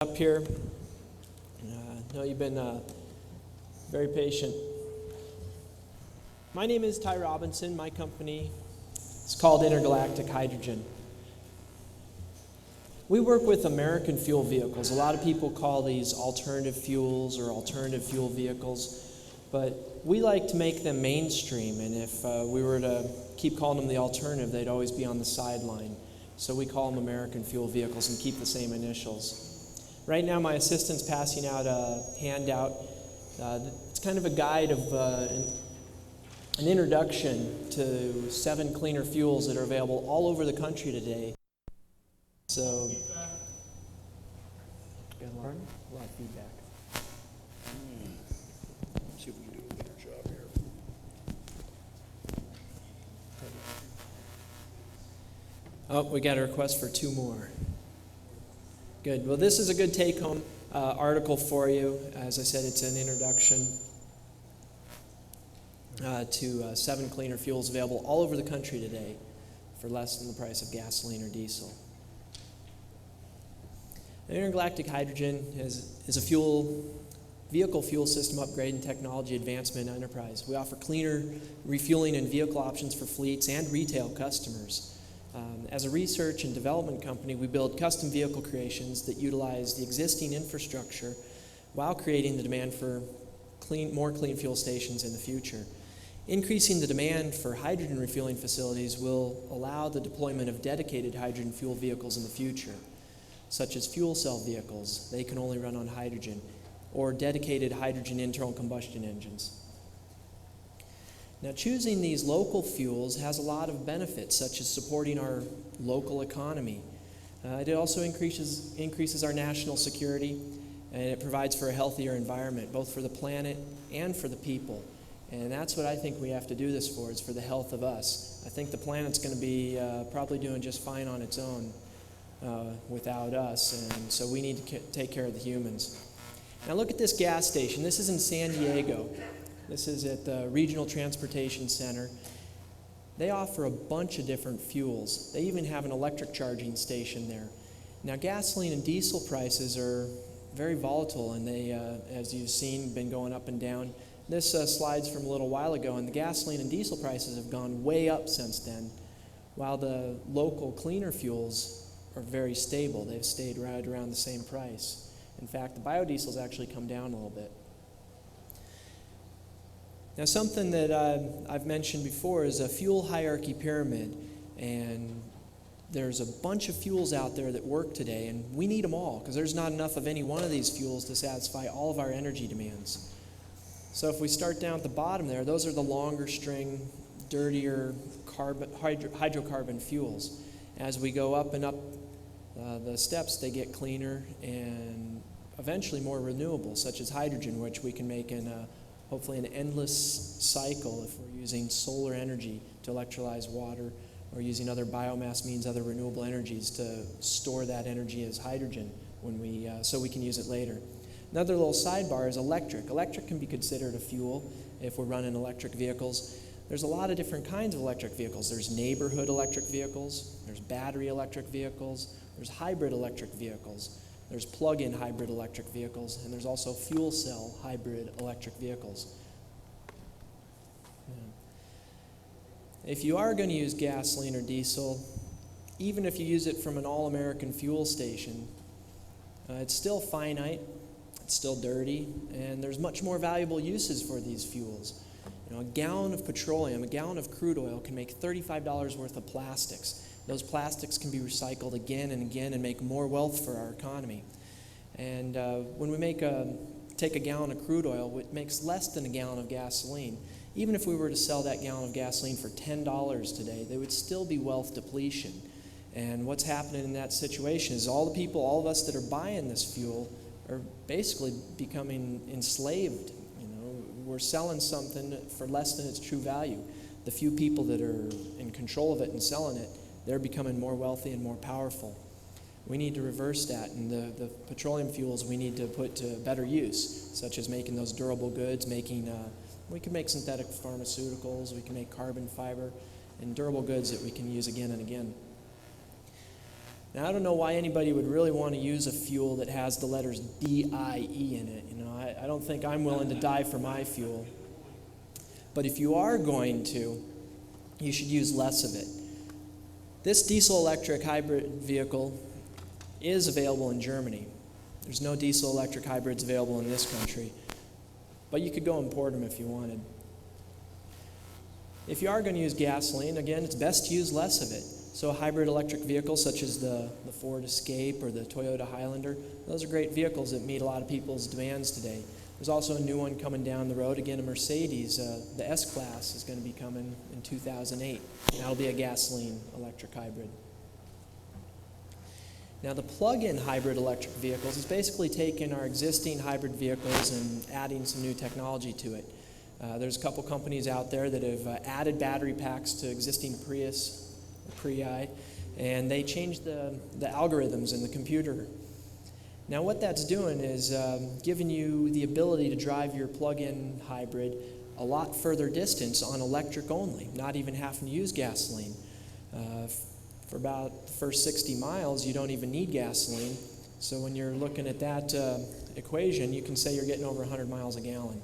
Up here. I know you've been very patient. My name is Tai Robinson. My company is called Intergalactic Hydrogen. We work with American fuel vehicles. A lot of people call these alternative fuels or alternative fuel vehicles, but we like to make them mainstream, and if we were to keep calling them the alternative, they'd always be on the sideline. So we call them American fuel vehicles and keep the same initials. Right now my assistant's passing out a handout. It's kind of a guide of an introduction to 7 cleaner fuels that are available all over the country today. So, got a lot of feedback. See if we can do a better job here. Oh, we got a request for 2 more. Good. Well, this is a good take-home article for you. As I said, it's an introduction to 7 cleaner fuels available all over the country today for less than the price of gasoline or diesel. Intergalactic Hydrogen is a vehicle fuel system upgrade and technology advancement enterprise. We offer cleaner refueling and vehicle options for fleets and retail customers. As a research and development company, we build custom vehicle creations that utilize the existing infrastructure while creating the demand for more clean fuel stations in the future. Increasing the demand for hydrogen refueling facilities will allow the deployment of dedicated hydrogen fuel vehicles in the future, such as fuel cell vehicles. They can only run on hydrogen, or dedicated hydrogen internal combustion engines. Now, choosing these local fuels has a lot of benefits, such as supporting our local economy. It also increases our national security, and it provides for a healthier environment, both for the planet and for the people. And that's what I think we have to do this for, is for the health of us. I think the planet's going to be probably doing just fine on its own without us, and so we need to take care of the humans. Now look at this gas station. This is in San Diego. This is at the Regional Transportation Center. They offer a bunch of different fuels. They even have an electric charging station there. Now, gasoline and diesel prices are very volatile, and they, as you've seen, been going up and down. This slide's from a little while ago, and the gasoline and diesel prices have gone way up since then, while the local cleaner fuels are very stable. They've stayed right around the same price. In fact, the biodiesel's actually come down a little bit. Now, something that I've mentioned before is a fuel hierarchy pyramid, and there's a bunch of fuels out there that work today, and we need them all because there's not enough of any one of these fuels to satisfy all of our energy demands. So if we start down at the bottom there, those are the longer string, dirtier hydrocarbon fuels. As we go up and up the steps, they get cleaner and eventually more renewable, such as hydrogen, which we can make in hopefully an endless cycle if we're using solar energy to electrolyze water, or using other biomass means, other renewable energies to store that energy as hydrogen when so we can use it later. Another little sidebar is electric. Electric can be considered a fuel if we're running electric vehicles. There's a lot of different kinds of electric vehicles. There's neighborhood electric vehicles, there's battery electric vehicles, there's hybrid electric vehicles. There's plug-in hybrid electric vehicles, and there's also fuel cell hybrid electric vehicles. If you are going to use gasoline or diesel, even if you use it from an all-American fuel station, it's still finite, it's still dirty, and there's much more valuable uses for these fuels. You know, a gallon of petroleum, a gallon of crude oil can make $35 worth of plastics. Those plastics can be recycled again and again and make more wealth for our economy. And when we take a gallon of crude oil, it makes less than a gallon of gasoline. Even if we were to sell that gallon of gasoline for $10 today, there would still be wealth depletion. And what's happening in that situation is all of us that are buying this fuel are basically becoming enslaved. You know, we're selling something for less than its true value. The few people that are in control of it and selling it, they're becoming more wealthy and more powerful. We need to reverse that, and the petroleum fuels we need to put to better use, such as making those durable goods, we can make synthetic pharmaceuticals, we can make carbon fiber, and durable goods that we can use again and again. Now, I don't know why anybody would really want to use a fuel that has the letters DIE in it. I don't think I'm willing to die for my fuel. But if you are going to, you should use less of it. This diesel-electric hybrid vehicle is available in Germany. There's no diesel-electric hybrids available in this country, but you could go import them if you wanted. If you are going to use gasoline, again, it's best to use less of it. So a hybrid electric vehicle such as the Ford Escape or the Toyota Highlander, those are great vehicles that meet a lot of people's demands today. There's also a new one coming down the road, again a Mercedes. The S-Class is going to be coming in 2008. And that'll be a gasoline electric hybrid. Now the plug-in hybrid electric vehicles is basically taking our existing hybrid vehicles and adding some new technology to it. There's a couple companies out there that have added battery packs to existing Prii, and they changed the algorithms in the computer. Now what that's doing is giving you the ability to drive your plug-in hybrid a lot further distance on electric only, not even having to use gasoline. For about the first 60 miles, you don't even need gasoline. So when you're looking at that equation, you can say you're getting over 100 miles a gallon.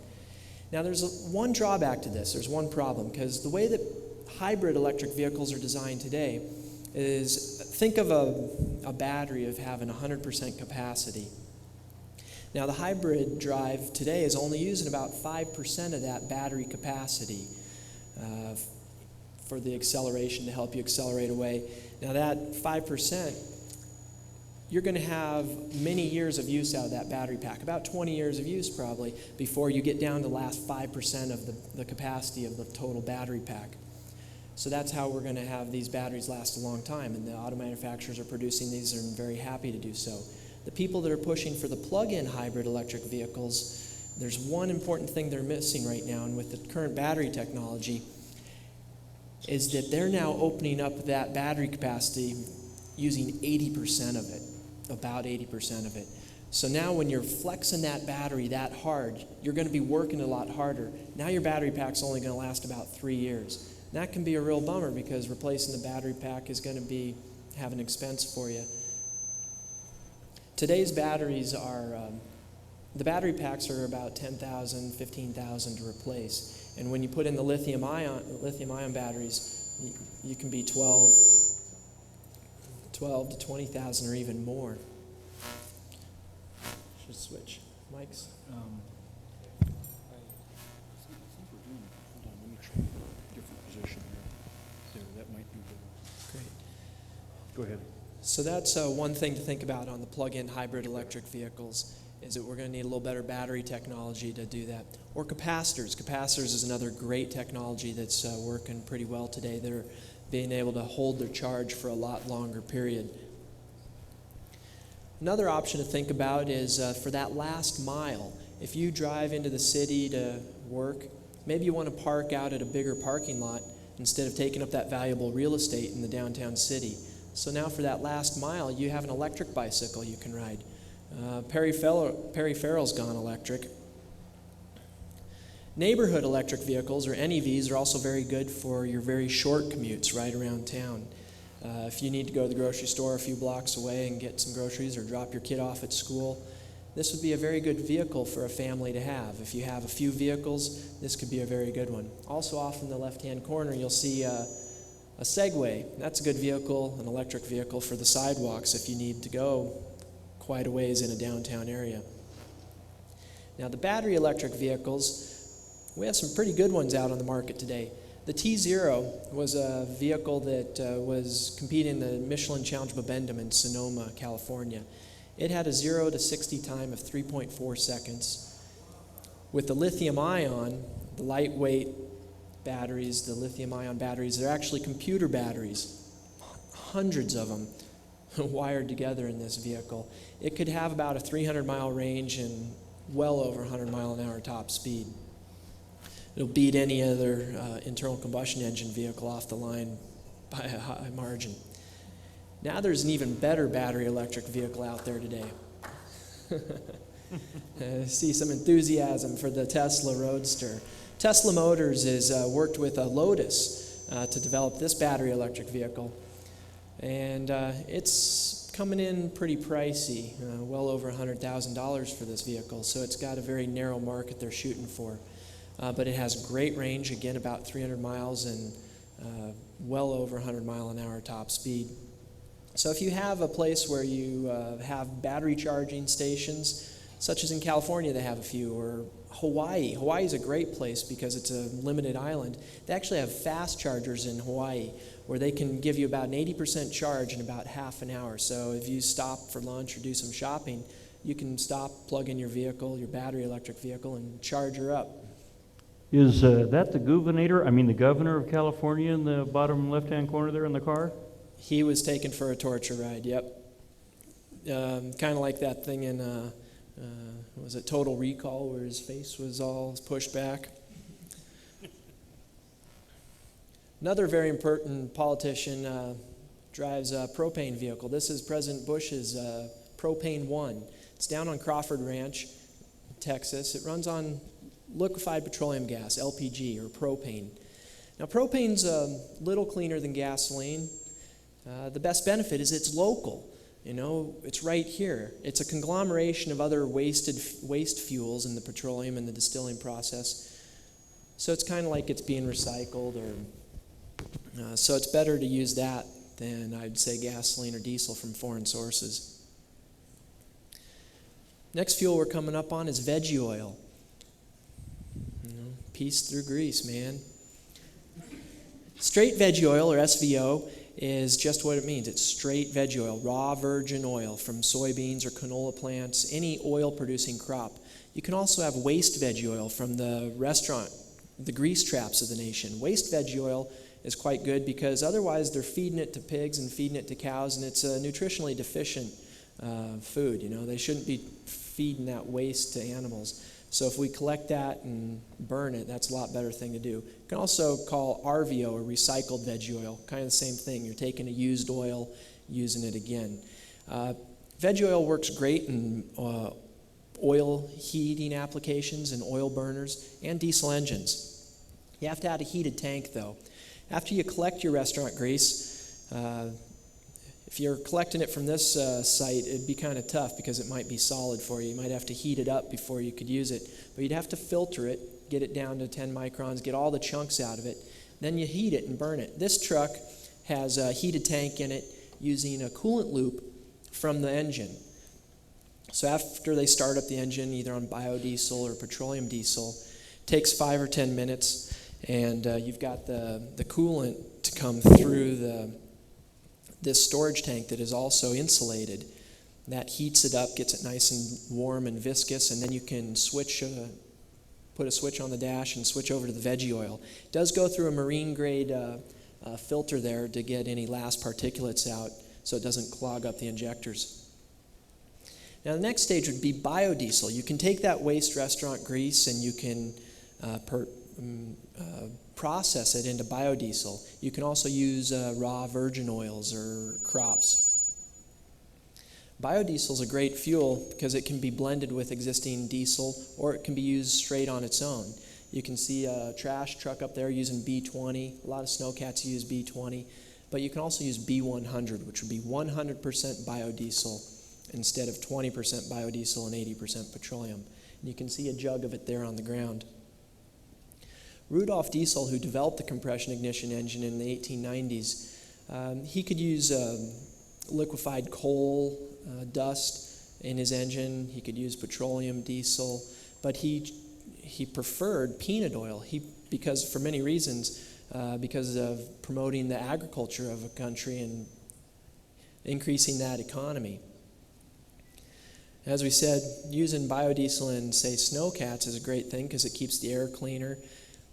Now there's one drawback to this. There's one problem, because the way that hybrid electric vehicles are designed today is, think of a battery of having 100% capacity. Now the hybrid drive today is only using about 5% of that battery capacity for the acceleration to help you accelerate away. Now that 5%, you're going to have many years of use out of that battery pack, about 20 years of use probably, before you get down to the last 5% of the capacity of the total battery pack. So that's how we're going to have these batteries last a long time, and the auto manufacturers are producing these and are very happy to do so. The people that are pushing for the plug-in hybrid electric vehicles, there's one important thing they're missing right now, and with the current battery technology, is that they're now opening up that battery capacity using 80% of it, about 80% of it. So now when you're flexing that battery that hard, you're going to be working a lot harder. Now your battery pack's only going to last about 3 years. And that can be a real bummer, because replacing the battery pack is going to have an expense for you. Today's batteries are, the battery packs are about $10,000, $15,000 to replace. And when you put in the lithium-ion batteries, you can be 12 to 20,000 or even more. Should switch mics. I think we're doing, hold on, let me try a different position here. There, that might be good. Great. Go ahead. So that's one thing to think about on the plug-in hybrid electric vehicles, is that we're going to need a little better battery technology to do that. Or capacitors. Capacitors is another great technology that's working pretty well today. They're being able to hold their charge for a lot longer period. Another option to think about is for that last mile. If you drive into the city to work, maybe you want to park out at a bigger parking lot instead of taking up that valuable real estate in the downtown city. So now for that last mile, you have an electric bicycle you can ride. Perry Farrell's gone electric. Neighborhood electric vehicles, or NEVs, are also very good for your very short commutes right around town. If you need to go to the grocery store a few blocks away and get some groceries or drop your kid off at school, this would be a very good vehicle for a family to have. If you have a few vehicles, this could be a very good one. Also off in the left-hand corner, you'll see a Segway. That's a good vehicle, an electric vehicle for the sidewalks if you need to go quite a ways in a downtown area. Now the battery electric vehicles, we have some pretty good ones out on the market today. The T0 was a vehicle that was competing in the Michelin Challenge Bibendum in Sonoma, California. It had a 0 to 60 time of 3.4 seconds. With the lithium-ion, the lightweight batteries, the lithium-ion batteries, they're actually computer batteries, hundreds of them wired together in this vehicle. It could have about a 300-mile range and well over 100-mile-an-hour top speed. It'll beat any other internal combustion engine vehicle off the line by a high margin. Now there's an even better battery electric vehicle out there today. I see some enthusiasm for the Tesla Roadster. Tesla Motors has worked with Lotus to develop this battery electric vehicle. And it's coming in pretty pricey, well over $100,000 for this vehicle, so it's got a very narrow market they're shooting for. But it has great range, again about 300 miles and well over 100 mile an hour top speed. So if you have a place where you have battery charging stations, such as in California they have a few, or Hawaii. Hawaii is a great place because it's a limited island. They actually have fast chargers in Hawaii where they can give you about an 80% charge in about half an hour. So if you stop for lunch or do some shopping, you can stop, plug in your vehicle, your battery electric vehicle, and charge her up. Is that the the governor of California in the bottom left-hand corner there in the car? He was taken for a torture ride, yep. Kind of like that thing in, was it Total Recall, where his face was all pushed back? Another very important politician drives a propane vehicle. This is President Bush's Propane One. It's down on Crawford Ranch, Texas. It runs on liquefied petroleum gas, LPG, or propane. Now, propane's a little cleaner than gasoline. The best benefit is it's local. You know, it's right here. It's a conglomeration of other waste fuels in the petroleum and the distilling process. So it's kind of like it's being recycled, or so it's better to use that than, I'd say, gasoline or diesel from foreign sources. Next fuel we're coming up on is veggie oil. You know, peace through grease, man. Straight veggie oil, or SVO, is just what it means. It's straight veggie oil, raw virgin oil from soybeans or canola plants, any oil-producing crop. You can also have waste veggie oil from the restaurant, the grease traps of the nation. Waste veggie oil is quite good because otherwise they're feeding it to pigs and feeding it to cows, and it's a nutritionally deficient food. You know, they shouldn't be feeding that waste to animals. So if we collect that and burn it, that's a lot better thing to do. You can also call RVO, or recycled veggie oil, kind of the same thing. You're taking a used oil, using it again. Veggie oil works great in oil heating applications and oil burners and diesel engines. You have to have a heated tank, though. After you collect your restaurant grease, if you're collecting it from this site, it'd be kind of tough because it might be solid for you. You might have to heat it up before you could use it. But you'd have to filter it, get it down to 10 microns, get all the chunks out of it. Then you heat it and burn it. This truck has a heated tank in it using a coolant loop from the engine. So after they start up the engine, either on biodiesel or petroleum diesel, it takes 5 or 10 minutes, and you've got the coolant to come through this storage tank that is also insulated. That heats it up, gets it nice and warm and viscous, and then you can put a switch on the dash and switch over to the veggie oil. It does go through a marine grade filter there to get any last particulates out so it doesn't clog up the injectors. Now the next stage would be biodiesel. You can take that waste restaurant grease and you can process it into biodiesel. You can also use raw virgin oils or crops. Biodiesel is a great fuel because it can be blended with existing diesel, or it can be used straight on its own. You can see a trash truck up there using B20. A lot of snowcats use B20, but you can also use B100, which would be 100% biodiesel instead of 20% biodiesel and 80% petroleum. And you can see a jug of it there on the ground. Rudolf Diesel, who developed the compression ignition engine in the 1890s, he could use liquefied coal dust in his engine. He could use petroleum diesel, but he preferred peanut oil because for many reasons, because of promoting the agriculture of a country and increasing that economy. As we said, using biodiesel in, say, snowcats is a great thing because it keeps the air cleaner,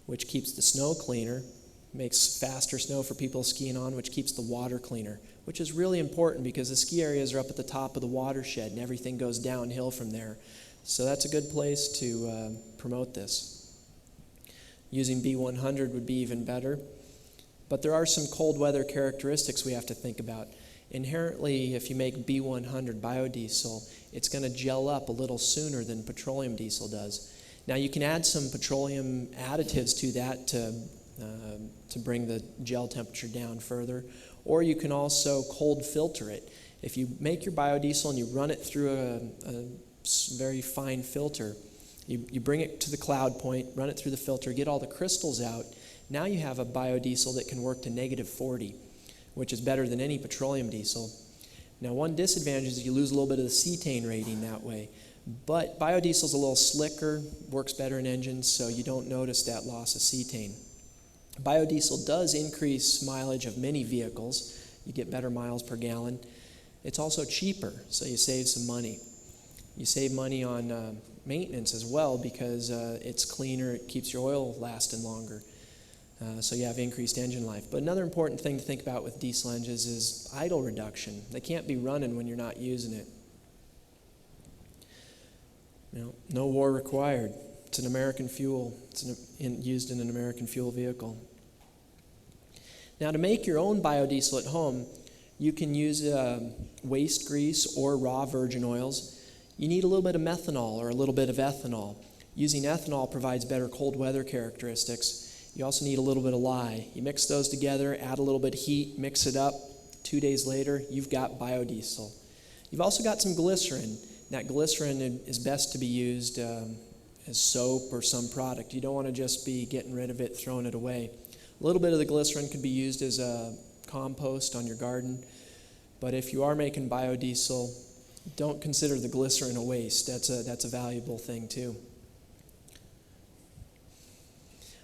which keeps the snow cleaner, makes faster snow for people skiing on, which keeps the water cleaner, which is really important because the ski areas are up at the top of the watershed and everything goes downhill from there. So that's a good place to promote this. Using B100 would be even better. But there are some cold weather characteristics we have to think about. Inherently, if you make B100 biodiesel, it's going to gel up a little sooner than petroleum diesel does. Now you can add some petroleum additives to that to bring the gel temperature down further, or you can also cold filter it. If you make your biodiesel and you run it through a very fine filter, you bring it to the cloud point, run it through the filter, get all the crystals out. Now you have a biodiesel that can work to -40, which is better than any petroleum diesel. Now, one disadvantage is you lose a little bit of the cetane rating that way, but biodiesel is a little slicker, works better in engines, so you don't notice that loss of cetane. Biodiesel does increase mileage of many vehicles. You get better miles per gallon. It's also cheaper, so you save some money. You save money on maintenance as well because it's cleaner, it keeps your oil lasting longer. So you have increased engine life. But another important thing to think about with diesel engines is idle reduction. They can't be running when you're not using it. No war required. It's an American fuel. It's used in an American fuel vehicle. Now, to make your own biodiesel at home, you can use waste grease or raw virgin oils. You need a little bit of methanol or a little bit of ethanol. Using ethanol provides better cold weather characteristics. You also need a little bit of lye. You mix those together, add a little bit of heat, mix it up. 2 days later, you've got biodiesel. You've also got some glycerin. That glycerin is best to be used as soap or some product. You don't want to just be getting rid of it, throwing it away. A little bit of the glycerin could be used as a compost on your garden. But if you are making biodiesel, don't consider the glycerin a waste. That's a valuable thing too.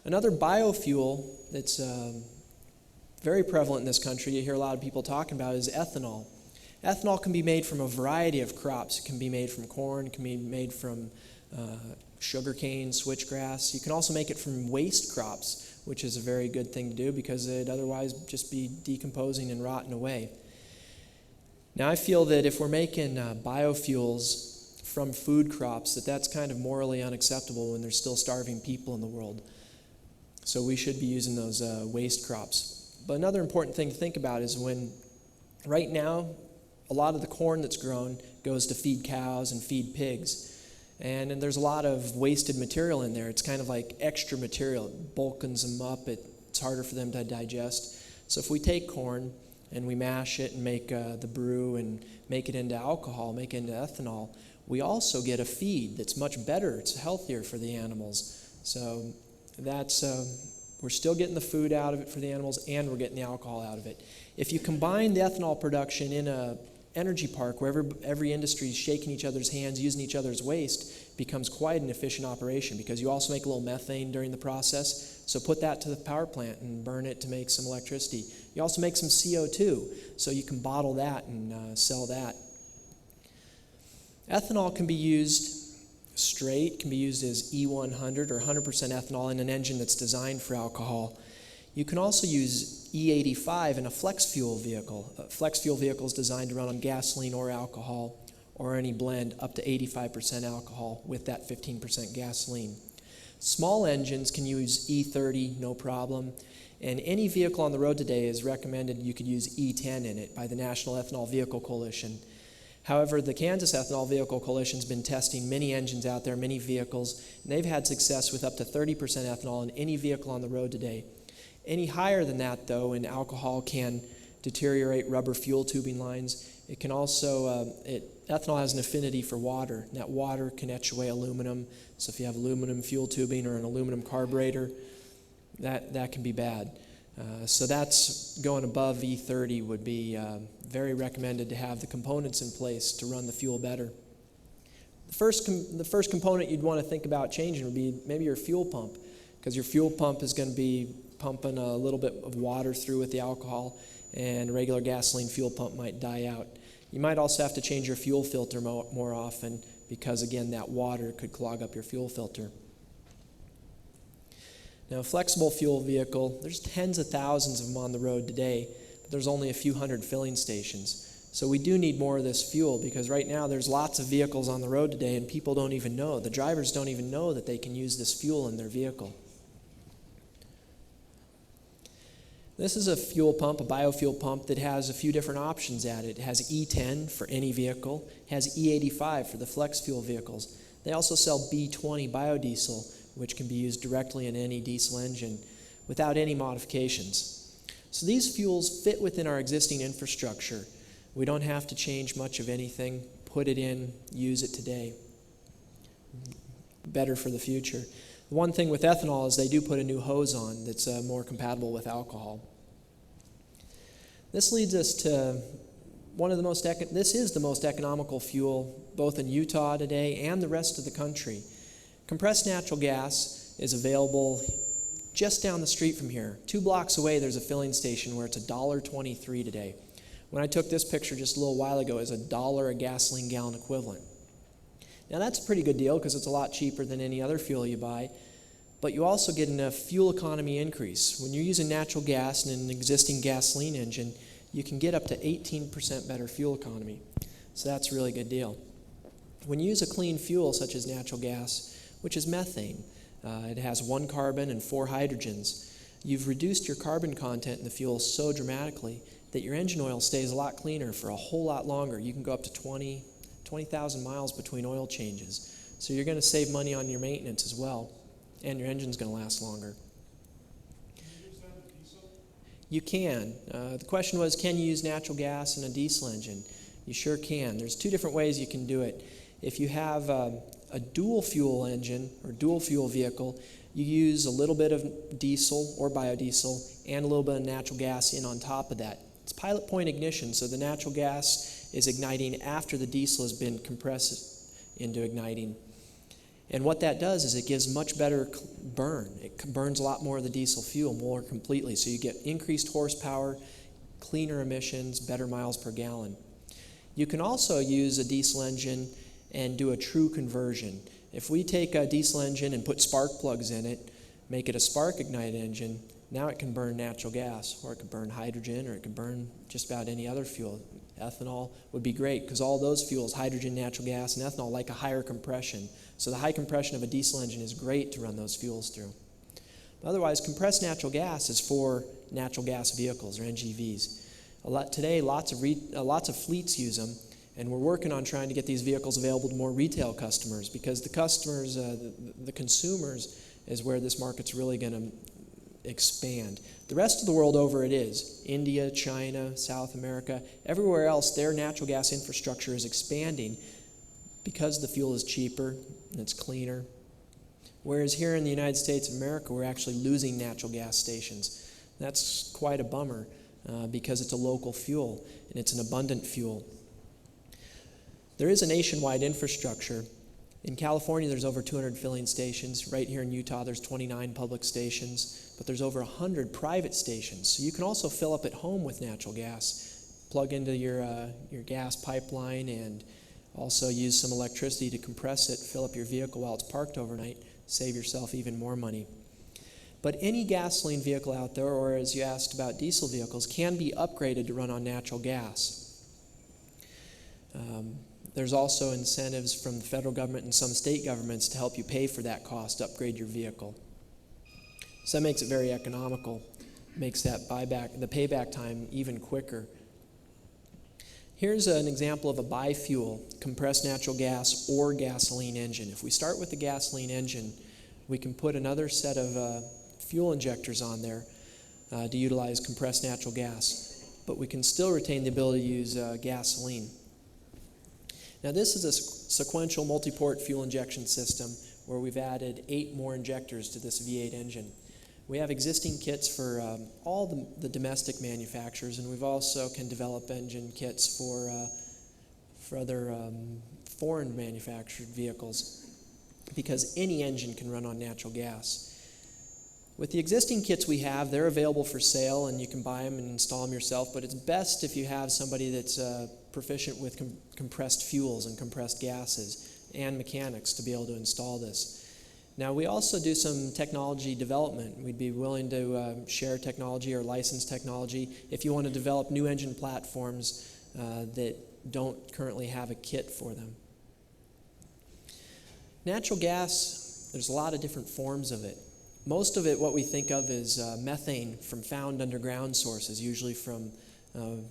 Another biofuel that's very prevalent in this country, you hear a lot of people talking about, is ethanol. Ethanol can be made from a variety of crops. It can be made from corn, it can be made from sugarcane, switchgrass. You can also make it from waste crops, which is a very good thing to do because it'd otherwise just be decomposing and rotting away. Now, I feel that if we're making biofuels from food crops, that's kind of morally unacceptable when there's still starving people in the world. So we should be using those waste crops. But another important thing to think about is right now, a lot of the corn that's grown goes to feed cows and feed pigs. And there's a lot of wasted material in there. It's kind of like extra material. It bulkens them up. It's harder for them to digest. So if we take corn and we mash it and make the brew and make it into alcohol, make it into ethanol, we also get a feed that's much better. It's healthier for the animals. So we're still getting the food out of it for the animals, and we're getting the alcohol out of it. If you combine the ethanol production in a energy park where every industry is shaking each other's hands, using each other's waste, it becomes quite an efficient operation because you also make a little methane during the process. So put that to the power plant and burn it to make some electricity. You also make some CO2, so you can bottle that and sell that. Ethanol can be used straight, can be used as E100 or 100% ethanol in an engine that's designed for alcohol. You can also use E85 in a flex fuel vehicle. A flex fuel vehicle is designed to run on gasoline or alcohol or any blend up to 85% alcohol with that 15% gasoline. Small engines can use E30, no problem. And any vehicle on the road today is recommended you could use E10 in it by the National Ethanol Vehicle Coalition. However, the Kansas Ethanol Vehicle Coalition has been testing many engines out there, many vehicles, and they've had success with up to 30% ethanol in any vehicle on the road today. Any higher than that, though, and alcohol can deteriorate rubber fuel tubing lines. It can also, ethanol has an affinity for water, and that water can etch away aluminum. So if you have aluminum fuel tubing or an aluminum carburetor, that can be bad. So that's going above E30 would be very recommended to have the components in place to run the fuel better. The first component you'd want to think about changing would be maybe your fuel pump, because your fuel pump is going to be pumping a little bit of water through with the alcohol, and a regular gasoline fuel pump might die out. You might also have to change your fuel filter more often because, again, that water could clog up your fuel filter. Now, a flexible fuel vehicle, there's tens of thousands of them on the road today, but there's only a few hundred filling stations. So we do need more of this fuel because right now there's lots of vehicles on the road today and people don't even know, the drivers don't even know that they can use this fuel in their vehicle. This is a fuel pump, a biofuel pump that has a few different options at it. It has E10 for any vehicle, it has E85 for the flex fuel vehicles. They also sell B20 biodiesel, which can be used directly in any diesel engine without any modifications. So these fuels fit within our existing infrastructure. We don't have to change much of anything, put it in, use it today. Better for the future. The one thing with ethanol is they do put a new hose on that's more compatible with alcohol. This leads us to this is the most economical fuel both in Utah today and the rest of the country. Compressed natural gas is available just down the street from here. 2 blocks away there's a filling station where it's $1.23 today. When I took this picture just a little while ago, it was $1 a gasoline gallon equivalent. Now that's a pretty good deal because it's a lot cheaper than any other fuel you buy, but you also get a fuel economy increase. When you're using natural gas in an existing gasoline engine, you can get up to 18% better fuel economy. So that's a really good deal. When you use a clean fuel such as natural gas, which is methane, it has 1 carbon and 4 hydrogens, you've reduced your carbon content in the fuel so dramatically that your engine oil stays a lot cleaner for a whole lot longer. You can go up to 20,000 miles between oil changes. So you're going to save money on your maintenance as well, and your engine's going to last longer. You can. The question was, can you use natural gas in a diesel engine? You sure can. There's 2 different ways you can do it. If you have a dual fuel engine or dual fuel vehicle, you use a little bit of diesel or biodiesel and a little bit of natural gas in on top of that. It's pilot point ignition, so the natural gas is igniting after the diesel has been compressed into igniting. And what that does is it gives much better burn. It burns a lot more of the diesel fuel more completely, so you get increased horsepower, cleaner emissions, better miles per gallon. You can also use a diesel engine and do a true conversion. If we take a diesel engine and put spark plugs in it, make it a spark ignited engine, now it can burn natural gas, or it can burn hydrogen, or it can burn just about any other fuel. Ethanol would be great because all those fuels, hydrogen, natural gas, and ethanol, like a higher compression. So the high compression of a diesel engine is great to run those fuels through. Otherwise, compressed natural gas is for natural gas vehicles, or NGVs. Today, lots of fleets use them, and we're working on trying to get these vehicles available to more retail customers, because the customers, the consumers, is where this market's really going to expand. The rest of the world over it is. India, China, South America, everywhere else, their natural gas infrastructure is expanding because the fuel is cheaper and it's cleaner. Whereas here in the United States of America, we're actually losing natural gas stations. That's quite a bummer because it's a local fuel and it's an abundant fuel. There is a nationwide infrastructure. In California, there's over 200 filling stations. Right here in Utah, there's 29 public stations, but there's over 100 private stations. So you can also fill up at home with natural gas, plug into your gas pipeline, and also use some electricity to compress it, fill up your vehicle while it's parked overnight, save yourself even more money. But any gasoline vehicle out there, or as you asked about diesel vehicles, can be upgraded to run on natural gas. There's also incentives from the federal government and some state governments to help you pay for that cost to upgrade your vehicle. So that makes it very economical, makes that the payback time even quicker. Here's an example of a bi-fuel, compressed natural gas or gasoline engine. If we start with the gasoline engine, we can put another set of fuel injectors on there to utilize compressed natural gas, but we can still retain the ability to use gasoline. Now this is a sequential multi-port fuel injection system where we've added 8 more injectors to this V8 engine. We have existing kits for all the domestic manufacturers, and we've also can develop engine kits for other foreign manufactured vehicles, because any engine can run on natural gas. With the existing kits we have, they're available for sale, and you can buy them and install them yourself, but it's best if you have somebody that's proficient with compressed fuels and compressed gases and mechanics to be able to install this. Now, we also do some technology development. We'd be willing to share technology or license technology if you want to develop new engine platforms that don't currently have a kit for them. Natural gas, there's a lot of different forms of it. Most of it, what we think of is methane from found underground sources, usually from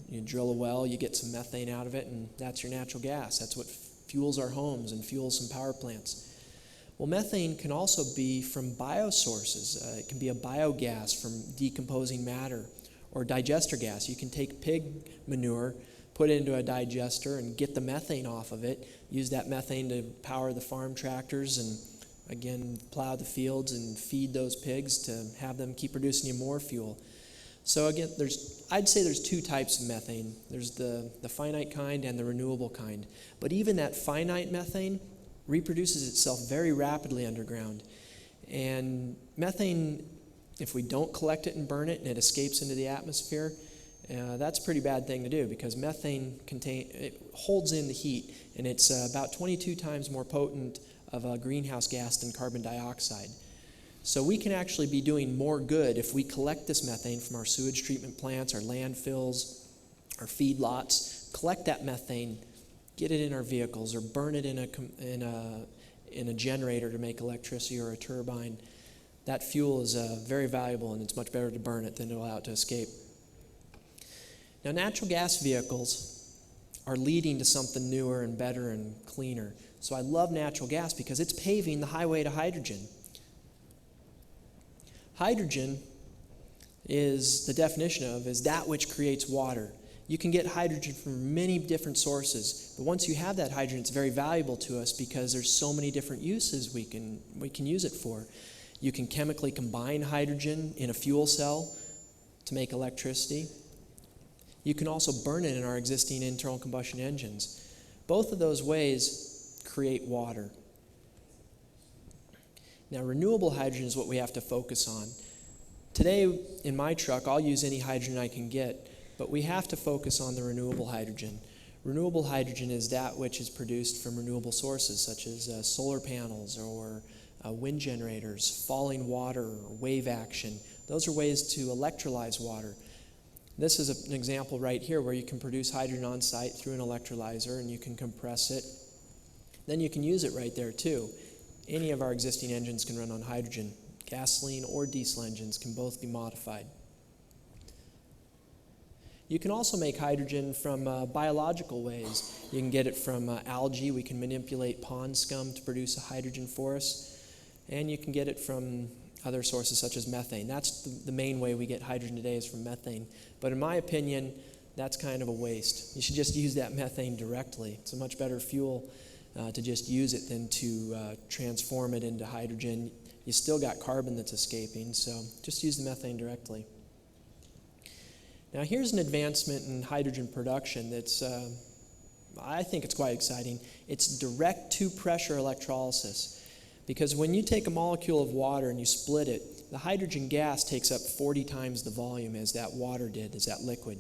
you drill a well, you get some methane out of it, and that's your natural gas. That's what fuels our homes and fuels some power plants. Well, methane can also be from biosources. It can be a biogas from decomposing matter, or digester gas. You can take pig manure, put it into a digester, and get the methane off of it. Use that methane to power the farm tractors and, again, plow the fields and feed those pigs to have them keep producing you more fuel. So again, I'd say there's two types of methane. There's the finite kind and the renewable kind. But even that finite methane reproduces itself very rapidly underground. And methane, if we don't collect it and burn it and it escapes into the atmosphere, that's a pretty bad thing to do, because methane it holds in the heat, and it's about 22 times more potent of a greenhouse gas than carbon dioxide. So we can actually be doing more good if we collect this methane from our sewage treatment plants, our landfills, our feedlots, collect that methane, get it in our vehicles, or burn it in a generator to make electricity or a turbine. That fuel is very valuable, and it's much better to burn it than to allow it to escape. Now, natural gas vehicles are leading to something newer and better and cleaner. So I love natural gas because it's paving the highway to hydrogen. Hydrogen is, the definition of, is that which creates water. You can get hydrogen from many different sources, but once you have that hydrogen, it's very valuable to us because there's so many different uses we can use it for. You can chemically combine hydrogen in a fuel cell to make electricity. You can also burn it in our existing internal combustion engines. Both of those ways create water. Now, renewable hydrogen is what we have to focus on. Today, in my truck, I'll use any hydrogen I can get, but we have to focus on the renewable hydrogen. Renewable hydrogen is that which is produced from renewable sources, such as solar panels or wind generators, falling water, or wave action. Those are ways to electrolyze water. This is an example right here where you can produce hydrogen on site through an electrolyzer, and you can compress it. Then you can use it right there too. Any of our existing engines can run on hydrogen. Gasoline or diesel engines can both be modified. You can also make hydrogen from biological ways. You can get it from algae. We can manipulate pond scum to produce a hydrogen for us. And you can get it from other sources such as methane. That's the main way we get hydrogen today, is from methane. But in my opinion, that's kind of a waste. You should just use that methane directly. It's a much better fuel to just use it than to transform it into hydrogen. You still got carbon that's escaping, so just use the methane directly. Now, here's an advancement in hydrogen production that's, I think it's quite exciting. It's direct-to-pressure electrolysis. Because when you take a molecule of water and you split it, the hydrogen gas takes up 40 times the volume as that water did, as that liquid.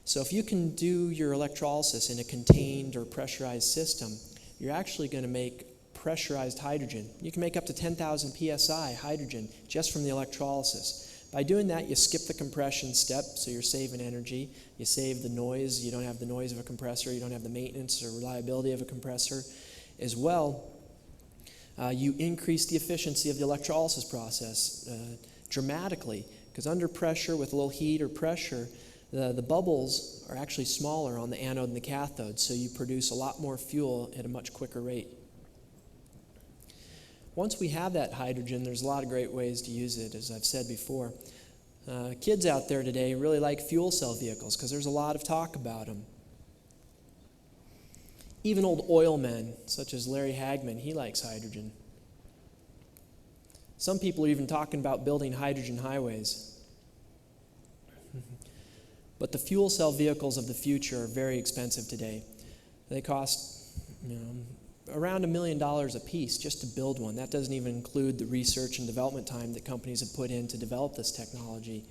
So if you can do your electrolysis in a contained or pressurized system, you're actually going to make pressurized hydrogen. You can make up to 10,000 psi hydrogen just from the electrolysis. By doing that, you skip the compression step, so you're saving energy. You save the noise. You don't have the noise of a compressor. You don't have the maintenance or reliability of a compressor. As well, you increase the efficiency of the electrolysis process dramatically, because under pressure, with a little heat or pressure, the bubbles are actually smaller on the anode and the cathode, so you produce a lot more fuel at a much quicker rate. Once we have that hydrogen, there's a lot of great ways to use it, as I've said before. Kids out there today really like fuel cell vehicles because there's a lot of talk about them. Even old oil men, such as Larry Hagman, he likes hydrogen. Some people are even talking about building hydrogen highways. But the fuel cell vehicles of the future are very expensive today. They cost, around $1 million a piece just to build one. That doesn't even include the research and development time that companies have put in to develop this technology.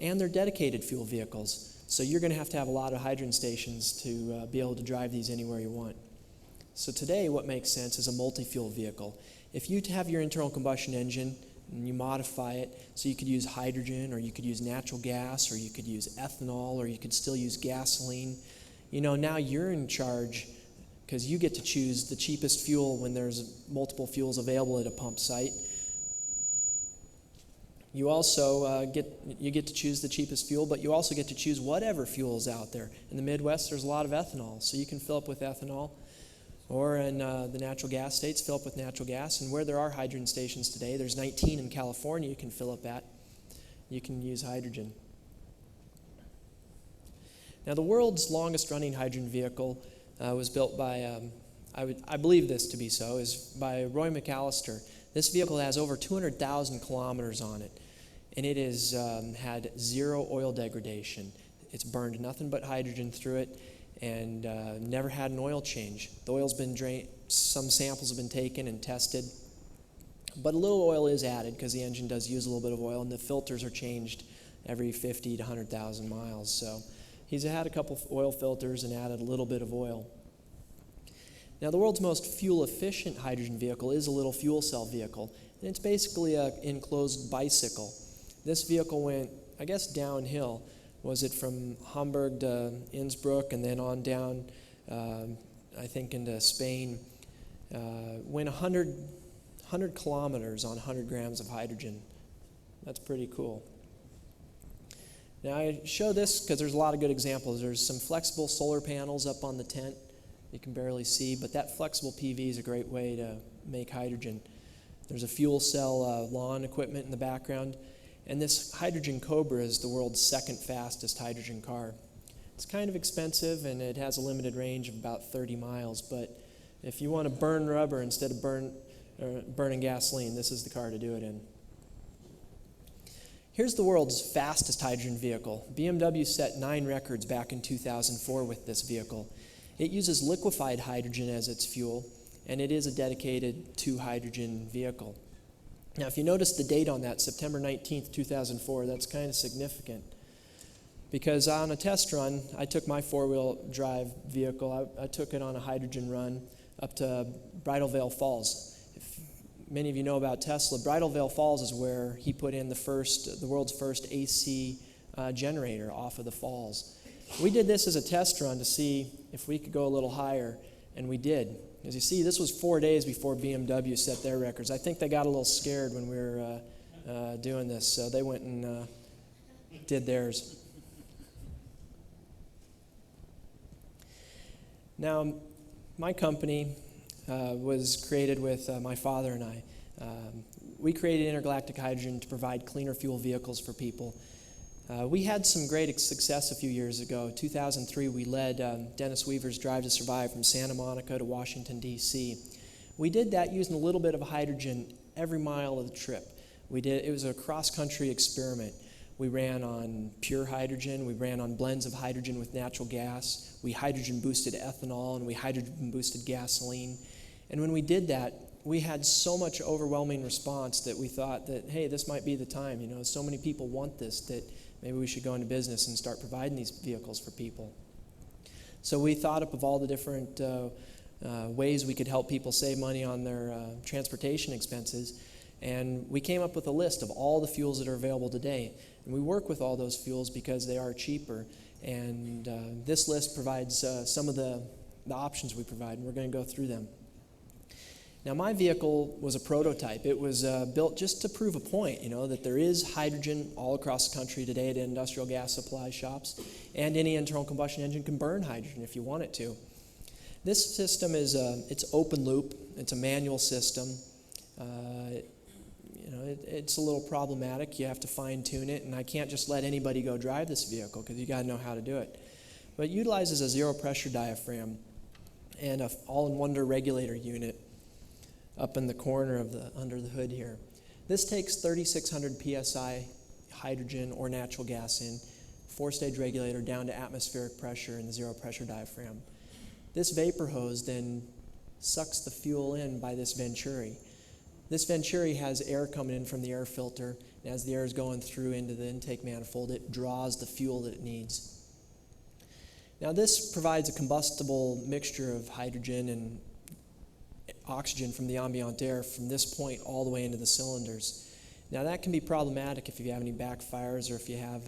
And they're dedicated fuel vehicles. So you're going to have a lot of hydrogen stations to be able to drive these anywhere you want. So today what makes sense is a multi-fuel vehicle. If you have your internal combustion engine and you modify it so you could use hydrogen, or you could use natural gas, or you could use ethanol, or you could still use gasoline, now you're in charge, because you get to choose the cheapest fuel when there's multiple fuels available at a pump site. You also get to choose the cheapest fuel, but you also get to choose whatever fuel is out there. In the Midwest, there's a lot of ethanol, so you can fill up with ethanol. Or in the natural gas states, fill up with natural gas. And where there are hydrogen stations today, there's 19 in California you can fill up at. You can use hydrogen. Now, the world's longest running hydrogen vehicle was built by, I believe this to be so, is by Roy McAllister. This vehicle has over 200,000 kilometers on it, and it has had zero oil degradation. It's burned nothing but hydrogen through it, and never had an oil change. The oil's been drained, some samples have been taken and tested, but a little oil is added because the engine does use a little bit of oil, and the filters are changed every 50 to 100,000 miles. So he's had a couple of oil filters and added a little bit of oil. Now, the world's most fuel-efficient hydrogen vehicle is a little fuel cell vehicle, and it's basically an enclosed bicycle. This vehicle went, I guess, downhill. Was it from Hamburg to Innsbruck and then on down, I think, into Spain? Went 100 kilometers on 100 grams of hydrogen. That's pretty cool. Now, I show this because there's a lot of good examples. There's some flexible solar panels up on the tent. You can barely see, but that flexible PV is a great way to make hydrogen. There's a fuel cell lawn equipment in the background. And this Hydrogen Cobra is the world's second fastest hydrogen car. It's kind of expensive, and it has a limited range of about 30 miles. But if you want to burn rubber instead of burning gasoline, this is the car to do it in. Here's the world's fastest hydrogen vehicle. BMW set 9 records back in 2004 with this vehicle. It uses liquefied hydrogen as its fuel, and it is a dedicated 2-hydrogen vehicle. Now, if you notice the date on that, September 19th, 2004, that's kind of significant. Because on a test run, I took my 4-wheel drive vehicle, I took it on a hydrogen run up to Bridal Veil Falls. If many of you know about Tesla, Bridal Veil Falls is where he put in the world's first AC generator off of the falls. We did this as a test run to see if we could go a little higher, and we did. As you see, this was 4 days before BMW set their records. I think they got a little scared when we were doing this, so they went and did theirs. Now, my company was created with my father and I. We created Intergalactic Hydrogen to provide cleaner fuel vehicles for people. We had some great success a few years ago. 2003, we led Dennis Weaver's Drive to Survive from Santa Monica to Washington, D.C. We did that using a little bit of hydrogen every mile of the trip. It was a cross-country experiment. We ran on pure hydrogen. We ran on blends of hydrogen with natural gas. We hydrogen-boosted ethanol, and we hydrogen-boosted gasoline. And when we did that, we had so much overwhelming response that we thought that, hey, this might be the time. You know, so many people want this that maybe we should go into business and start providing these vehicles for people. So we thought up of all the different ways we could help people save money on their transportation expenses, and we came up with a list of all the fuels that are available today. And we work with all those fuels because they are cheaper, and this list provides some of the options we provide, and we're going to go through them. Now, my vehicle was a prototype. It was built just to prove a point, that there is hydrogen all across the country today at industrial gas supply shops, and any internal combustion engine can burn hydrogen if you want it to. This system is it's open loop. It's a manual system. It's a little problematic. You have to fine-tune it, and I can't just let anybody go drive this vehicle because you got to know how to do it. But it utilizes a zero-pressure diaphragm and an all-in-wonder regulator unit up in the corner under the hood here. This takes 3,600 psi hydrogen or natural gas in, 4-stage regulator down to atmospheric pressure in the zero-pressure diaphragm. This vapor hose then sucks the fuel in by this venturi. This venturi has air coming in from the air filter, and as the air is going through into the intake manifold, it draws the fuel that it needs. Now, this provides a combustible mixture of hydrogen and oxygen from the ambient air from this point all the way into the cylinders. Now, that can be problematic if you have any backfires, or if you have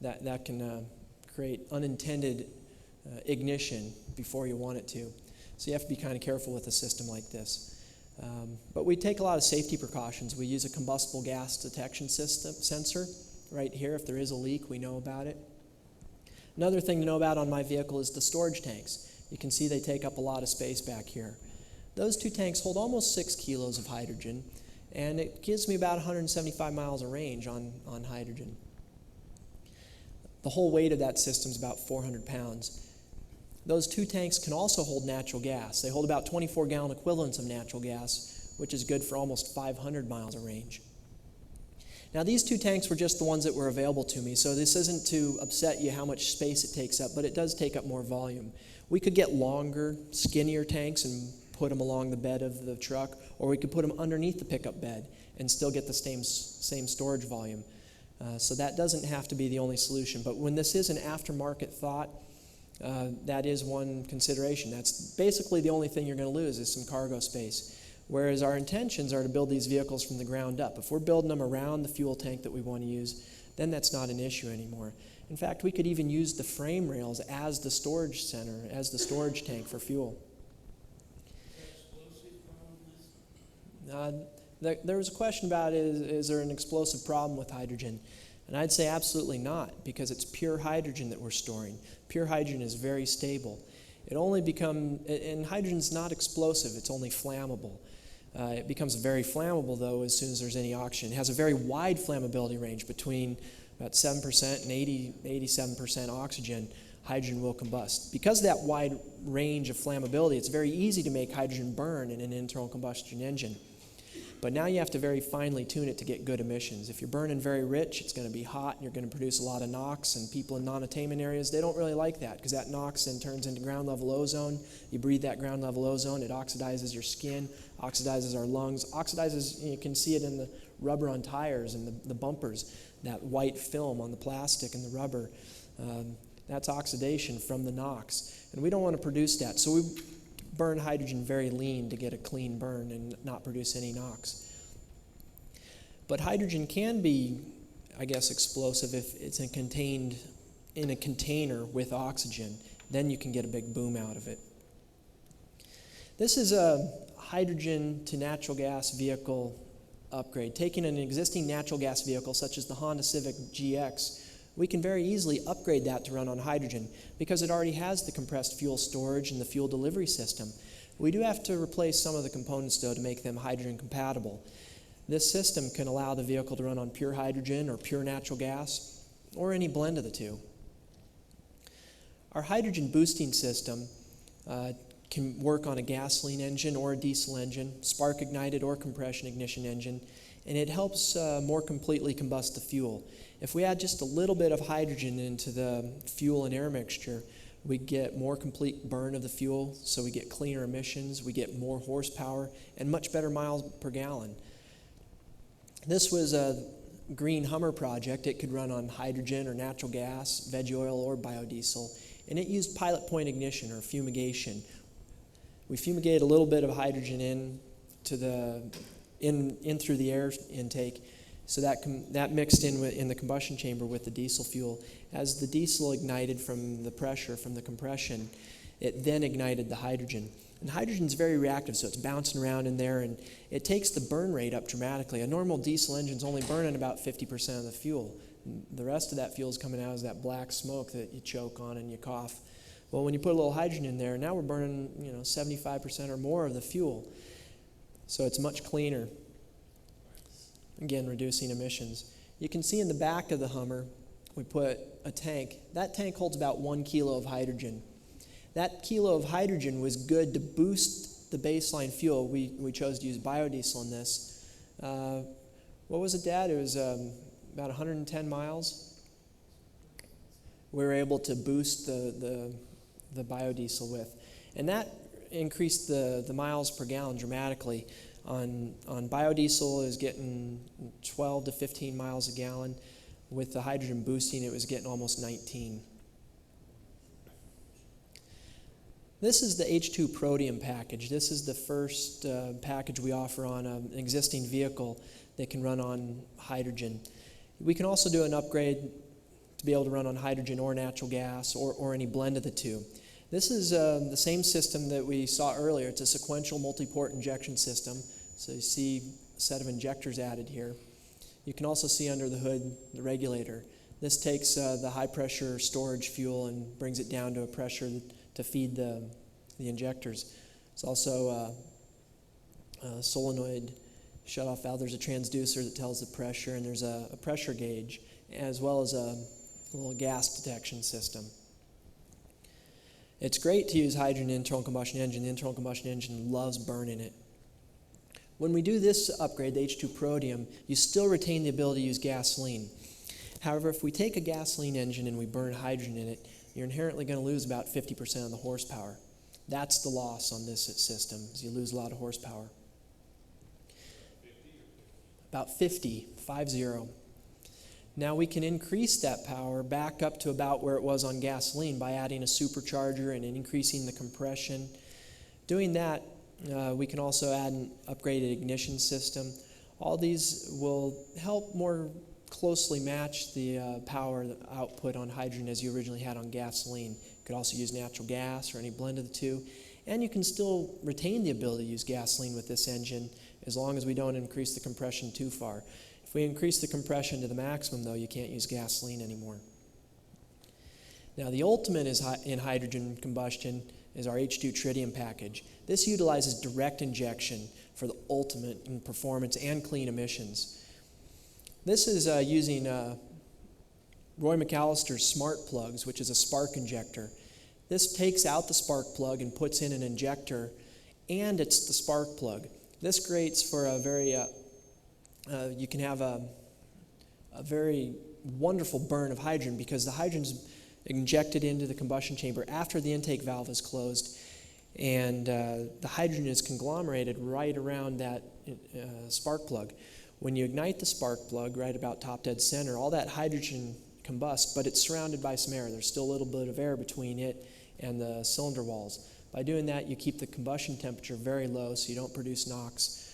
that can create unintended ignition before you want it to. So you have to be kind of careful with a system like this. But we take a lot of safety precautions. We use a combustible gas detection sensor right here. If there is a leak, we know about it. Another thing to know about on my vehicle is the storage tanks. You can see they take up a lot of space back here. Those 2 tanks hold almost 6 kilos of hydrogen, and it gives me about 175 miles of range on hydrogen. The whole weight of that system is about 400 pounds. Those 2 tanks can also hold natural gas. They hold about 24-gallon equivalents of natural gas, which is good for almost 500 miles of range. Now, these 2 tanks were just the ones that were available to me, so this isn't to upset you how much space it takes up, but it does take up more volume. We could get longer, skinnier tanks and put them along the bed of the truck, or we could put them underneath the pickup bed and still get the same storage volume. So that doesn't have to be the only solution. But when this is an aftermarket thought, that is one consideration. That's basically the only thing you're going to lose is some cargo space. Whereas our intentions are to build these vehicles from the ground up. If we're building them around the fuel tank that we want to use, then that's not an issue anymore. In fact, we could even use the frame rails as the storage center, as the storage tank for fuel. There was a question about is there an explosive problem with hydrogen? And I'd say absolutely not, because it's pure hydrogen that we're storing. Pure hydrogen is very stable. And hydrogen's not explosive, it's only flammable. It becomes very flammable, though, as soon as there's any oxygen. It has a very wide flammability range between about 7% and 87% oxygen. Hydrogen will combust. Because of that wide range of flammability, it's very easy to make hydrogen burn in an internal combustion engine. But now you have to very finely tune it to get good emissions. If you're burning very rich, it's going to be hot and you're going to produce a lot of NOx, and people in non-attainment areas, they don't really like that because that NOx then turns into ground level ozone. You breathe that ground level ozone, it oxidizes your skin, oxidizes our lungs, oxidizes, you can see it in the rubber on tires and the bumpers, that white film on the plastic and the rubber. That's oxidation from the NOx. And we don't want to produce that. So we burn hydrogen very lean to get a clean burn and not produce any NOx. But hydrogen can be, I guess, explosive if it's contained in a container with oxygen. Then you can get a big boom out of it. This is a hydrogen to natural gas vehicle upgrade. Taking an existing natural gas vehicle such as the Honda Civic GX, we can very easily upgrade that to run on hydrogen because it already has the compressed fuel storage and the fuel delivery system. We do have to replace some of the components, though, to make them hydrogen compatible. This system can allow the vehicle to run on pure hydrogen or pure natural gas or any blend of the two. Our hydrogen boosting system can work on a gasoline engine or a diesel engine, spark ignited or compression ignition engine, and it helps more completely combust the fuel. If we add just a little bit of hydrogen into the fuel and air mixture, we get more complete burn of the fuel, so we get cleaner emissions, we get more horsepower, and much better miles per gallon. This was a green Hummer project. It could run on hydrogen or natural gas, veg oil, or biodiesel, and it used pilot point ignition or fumigation. We fumigated a little bit of hydrogen in through the air intake, so that mixed in the combustion chamber with the diesel fuel. As the diesel ignited from the pressure, from the compression, it then ignited the hydrogen. And hydrogen is very reactive, so it's bouncing around in there, and it takes the burn rate up dramatically. A normal diesel engine's only burning about 50% of the fuel. The rest of that fuel is coming out as that black smoke that you choke on and you cough. Well, when you put a little hydrogen in there, now we're burning 75% or more of the fuel. So it's much cleaner. Again, reducing emissions. You can see in the back of the Hummer, we put a tank. That tank holds about 1 kilo of hydrogen. That kilo of hydrogen was good to boost the baseline fuel. We chose to use biodiesel in this. What was it, Dad? It was about 110 miles. We were able to boost the biodiesel with. And that increased the miles per gallon dramatically. On biodiesel, it was getting 12 to 15 miles a gallon. With the hydrogen boosting, it was getting almost 19. This is the H2 Protium package. This is the first package we offer on an existing vehicle that can run on hydrogen. We can also do an upgrade to be able to run on hydrogen or natural gas or any blend of the two. This is the same system that we saw earlier. It's a sequential multi-port injection system. So you see a set of injectors added here. You can also see under the hood the regulator. This takes the high-pressure storage fuel and brings it down to a pressure to feed the injectors. It's also a solenoid shutoff valve. There's a transducer that tells the pressure, and there's a pressure gauge, as well as a a little gas detection system. It's great to use hydrogen in internal combustion engine. The internal combustion engine loves burning it. When we do this upgrade, the H2 Protium, you still retain the ability to use gasoline. However, if we take a gasoline engine and we burn hydrogen in it, you're inherently going to lose about 50% of the horsepower. That's the loss on this system, is you lose a lot of horsepower. About 50, 50. Now we can increase that power back up to about where it was on gasoline by adding a supercharger and increasing the compression. Doing that, we can also add an upgraded ignition system. All these will help more closely match the power output on hydrogen as you originally had on gasoline. You could also use natural gas or any blend of the two. And you can still retain the ability to use gasoline with this engine as long as we don't increase the compression too far. If we increase the compression to the maximum, though, you can't use gasoline anymore. Now, the ultimate in hydrogen combustion is our H2 tritium package. This utilizes direct injection for the ultimate in performance and clean emissions. This is using Roy McAllister's smart plugs, which is a spark injector. This takes out the spark plug and puts in an injector, and it's the spark plug. This creates for a very, you can have a very wonderful burn of hydrogen because the hydrogen's injected into the combustion chamber after the intake valve is closed, and the hydrogen is conglomerated right around that spark plug. When you ignite the spark plug right about top dead center, all that hydrogen combusts, but it's surrounded by some air. There's still a little bit of air between it and the cylinder walls. By doing that, you keep the combustion temperature very low so you don't produce NOx,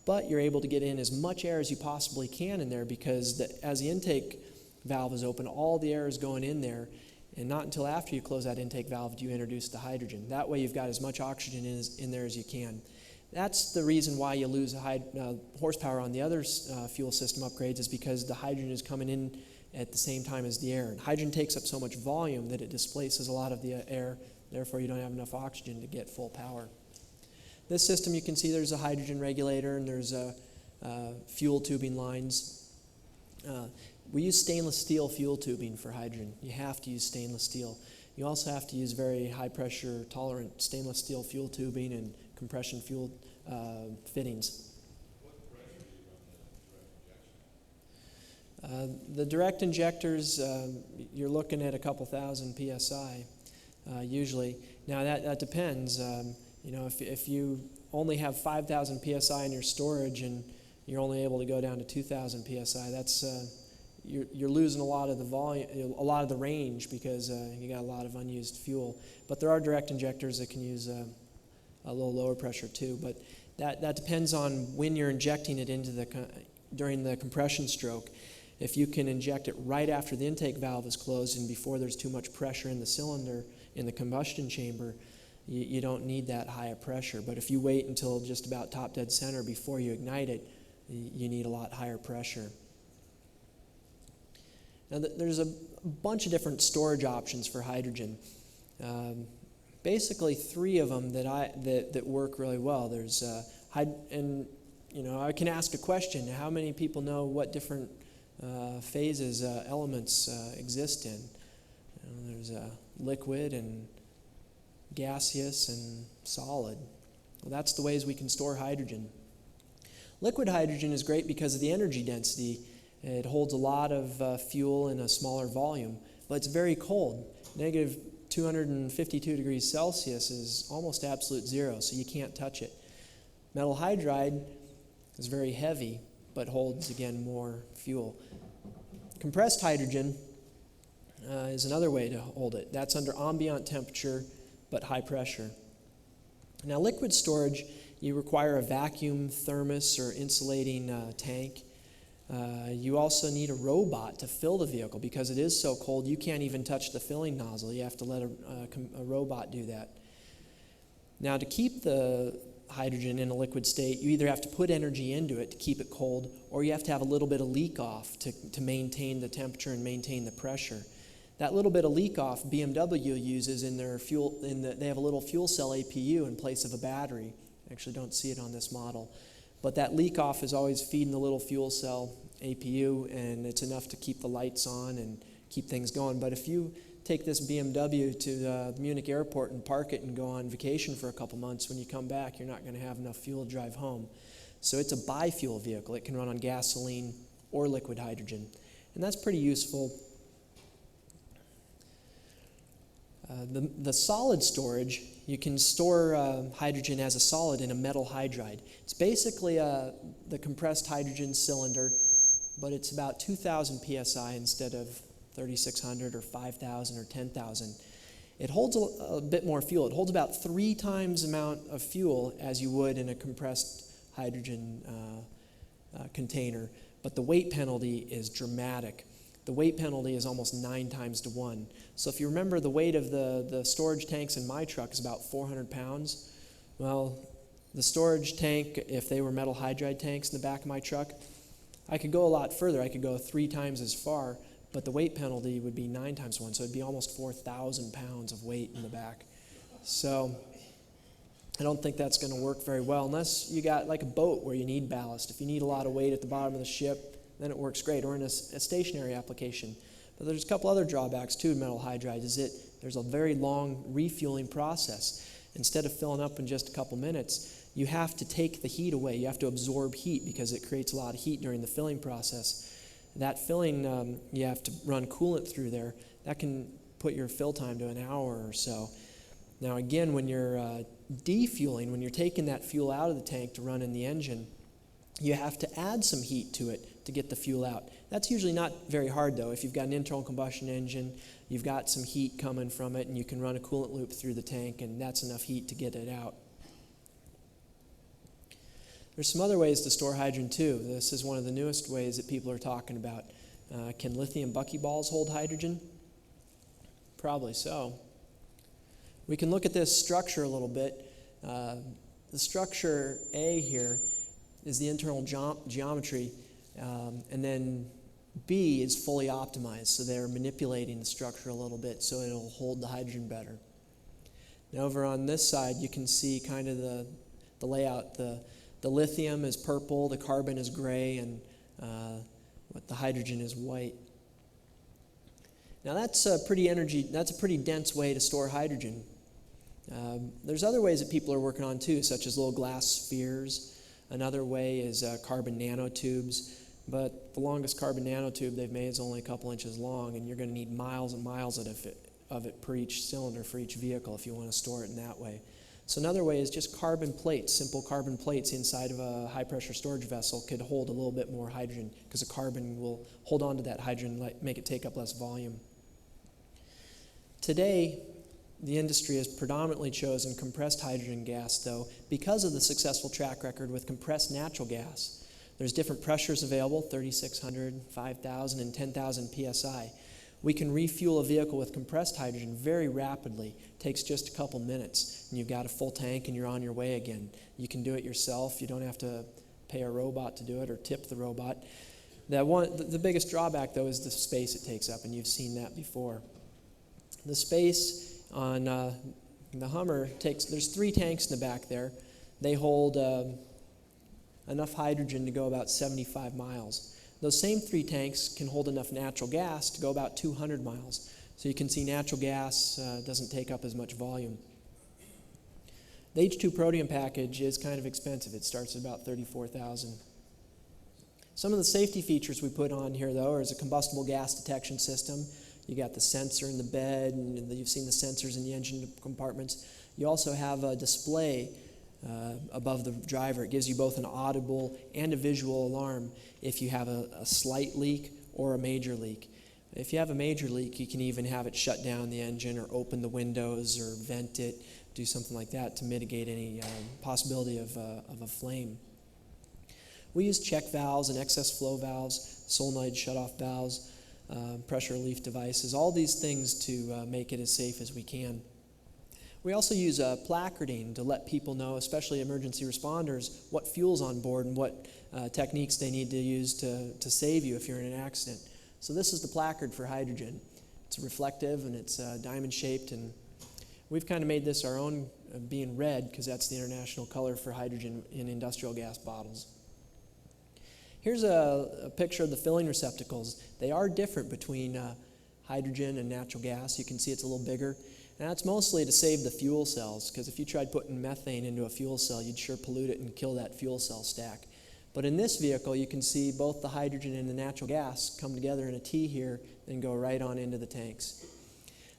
but you're able to get in as much air as you possibly can in there because as the intake valve is open, all the air is going in there, and not until after you close that intake valve do you introduce the hydrogen. That way you've got as much oxygen in there as you can. That's the reason why you lose horsepower on the other fuel system upgrades, is because the hydrogen is coming in at the same time as the air. And hydrogen takes up so much volume that it displaces a lot of the air, therefore you don't have enough oxygen to get full power. This system, you can see there's a hydrogen regulator and there's fuel tubing lines. We use stainless steel fuel tubing for hydrogen. You have to use stainless steel. You also have to use very high pressure tolerant stainless steel fuel tubing and compression fuel fittings. What pressure do you run the direct injection? The direct injectors, you're looking at a couple thousand PSI usually. Now that depends. If you only have 5,000 PSI in your storage and you're only able to go down to 2,000 PSI, that's you're losing a lot of the volume, a lot of the range because you got a lot of unused fuel. But there are direct injectors that can use a little lower pressure too. But that depends on when you're injecting it into during the compression stroke. If you can inject it right after the intake valve is closed and before there's too much pressure in the cylinder in the combustion chamber, you don't need that high a pressure. But if you wait until just about top dead center before you ignite it, you need a lot higher pressure. Now, there's a bunch of different storage options for hydrogen. Basically, 3 of them that work really well. There's I can ask a question: how many people know what different phases elements exist in? There's liquid and gaseous and solid. Well, that's the ways we can store hydrogen. Liquid hydrogen is great because of the energy density. It holds a lot of fuel in a smaller volume, but it's very cold. Negative 252 degrees Celsius is almost absolute zero, so you can't touch it. Metal hydride is very heavy, but holds, again, more fuel. Compressed hydrogen is another way to hold it. That's under ambient temperature, but high pressure. Now, liquid storage, you require a vacuum thermos or insulating tank. You also need a robot to fill the vehicle because it is so cold you can't even touch the filling nozzle. You have to let a robot do that. Now, to keep the hydrogen in a liquid state, you either have to put energy into it to keep it cold, or you have to have a little bit of leak off to maintain the temperature and maintain the pressure. That little bit of leak off BMW uses in their fuel. They have a little fuel cell APU in place of a battery. I actually don't see it on this model. But that leak off is always feeding the little fuel cell APU, and it's enough to keep the lights on and keep things going. But if you take this BMW to the Munich airport and park it and go on vacation for a couple months, when you come back, you're not going to have enough fuel to drive home. So it's a biofuel vehicle. It can run on gasoline or liquid hydrogen. And that's pretty useful. The solid storage, you can store hydrogen as a solid in a metal hydride. It's basically the compressed hydrogen cylinder, but it's about 2,000 psi instead of 3,600 or 5,000 or 10,000. It holds a bit more fuel. It holds about 3 times the amount of fuel as you would in a compressed hydrogen container, but the weight penalty is dramatic. The weight penalty is almost 9 times to 1. So if you remember, the weight of the storage tanks in my truck is about 400 pounds. Well, the storage tank, if they were metal hydride tanks in the back of my truck, I could go a lot further. I could go 3 times as far, but the weight penalty would be 9 times 1, so it'd be almost 4,000 pounds of weight in the back. So I don't think that's going to work very well unless you got like a boat where you need ballast. If you need a lot of weight at the bottom of the ship, then it works great, or in a stationary application. But there's a couple other drawbacks to metal hydride. There's a very long refueling process. Instead of filling up in just a couple minutes, you have to take the heat away. You have to absorb heat because it creates a lot of heat during the filling process. That filling, you have to run coolant through there. That can put your fill time to an hour or so. Now again, when you're defueling, when you're taking that fuel out of the tank to run in the engine, you have to add some heat to it to get the fuel out. That's usually not very hard though. If you've got an internal combustion engine, you've got some heat coming from it, and you can run a coolant loop through the tank, and that's enough heat to get it out. There's some other ways to store hydrogen too. This is one of the newest ways that people are talking about. Can lithium buckyballs hold hydrogen? Probably so. We can look at this structure a little bit. The structure A here is the internal geometry, and then B is fully optimized, so they're manipulating the structure a little bit so it'll hold the hydrogen better. Now over on this side, you can see kind of the layout. The lithium is purple, the carbon is gray, and the hydrogen is white. Now that's a pretty dense way to store hydrogen. There's other ways that people are working on too, such as little glass spheres. Another way is carbon nanotubes, but the longest carbon nanotube they've made is only a couple inches long, and you're going to need miles and miles of it per each cylinder for each vehicle if you want to store it in that way. So another way is just carbon plates. Simple carbon plates inside of a high-pressure storage vessel could hold a little bit more hydrogen because the carbon will hold on to that hydrogen, make it take up less volume. Today, the industry has predominantly chosen compressed hydrogen gas, though, because of the successful track record with compressed natural gas. There's different pressures available, 3,600, 5,000, and 10,000 psi. We can refuel a vehicle with compressed hydrogen very rapidly. It takes just a couple minutes, and you've got a full tank and you're on your way again. You can do it yourself. You don't have to pay a robot to do it or tip the robot. The biggest drawback, though, is the space it takes up, and you've seen that before. The space on the Hummer there's 3 tanks in the back there. They hold enough hydrogen to go about 75 miles. Those same 3 tanks can hold enough natural gas to go about 200 miles. So you can see natural gas doesn't take up as much volume. The H2 protium package is kind of expensive. It starts at about $34,000. Some of the safety features we put on here, though, is a combustible gas detection system. You got the sensor in the bed, and you've seen the sensors in the engine compartments. You also have a display above the driver. It gives you both an audible and a visual alarm if you have a slight leak or a major leak. If you have a major leak, you can even have it shut down the engine or open the windows or vent it, do something like that to mitigate any possibility of a flame. We use check valves and excess flow valves, solenoid shutoff valves, pressure relief devices, all these things to make it as safe as we can. We also use placarding to let people know, especially emergency responders, what fuel's on board and what techniques they need to use to save you if you're in an accident. So this is the placard for hydrogen. It's reflective and it's diamond shaped, and we've kind of made this our own, being red because that's the international color for hydrogen in industrial gas bottles. Here's a picture of the filling receptacles. They are different between hydrogen and natural gas. You can see it's a little bigger. And that's mostly to save the fuel cells, because if you tried putting methane into a fuel cell, you'd sure pollute it and kill that fuel cell stack. But in this vehicle, you can see both the hydrogen and the natural gas come together in a T here and go right on into the tanks.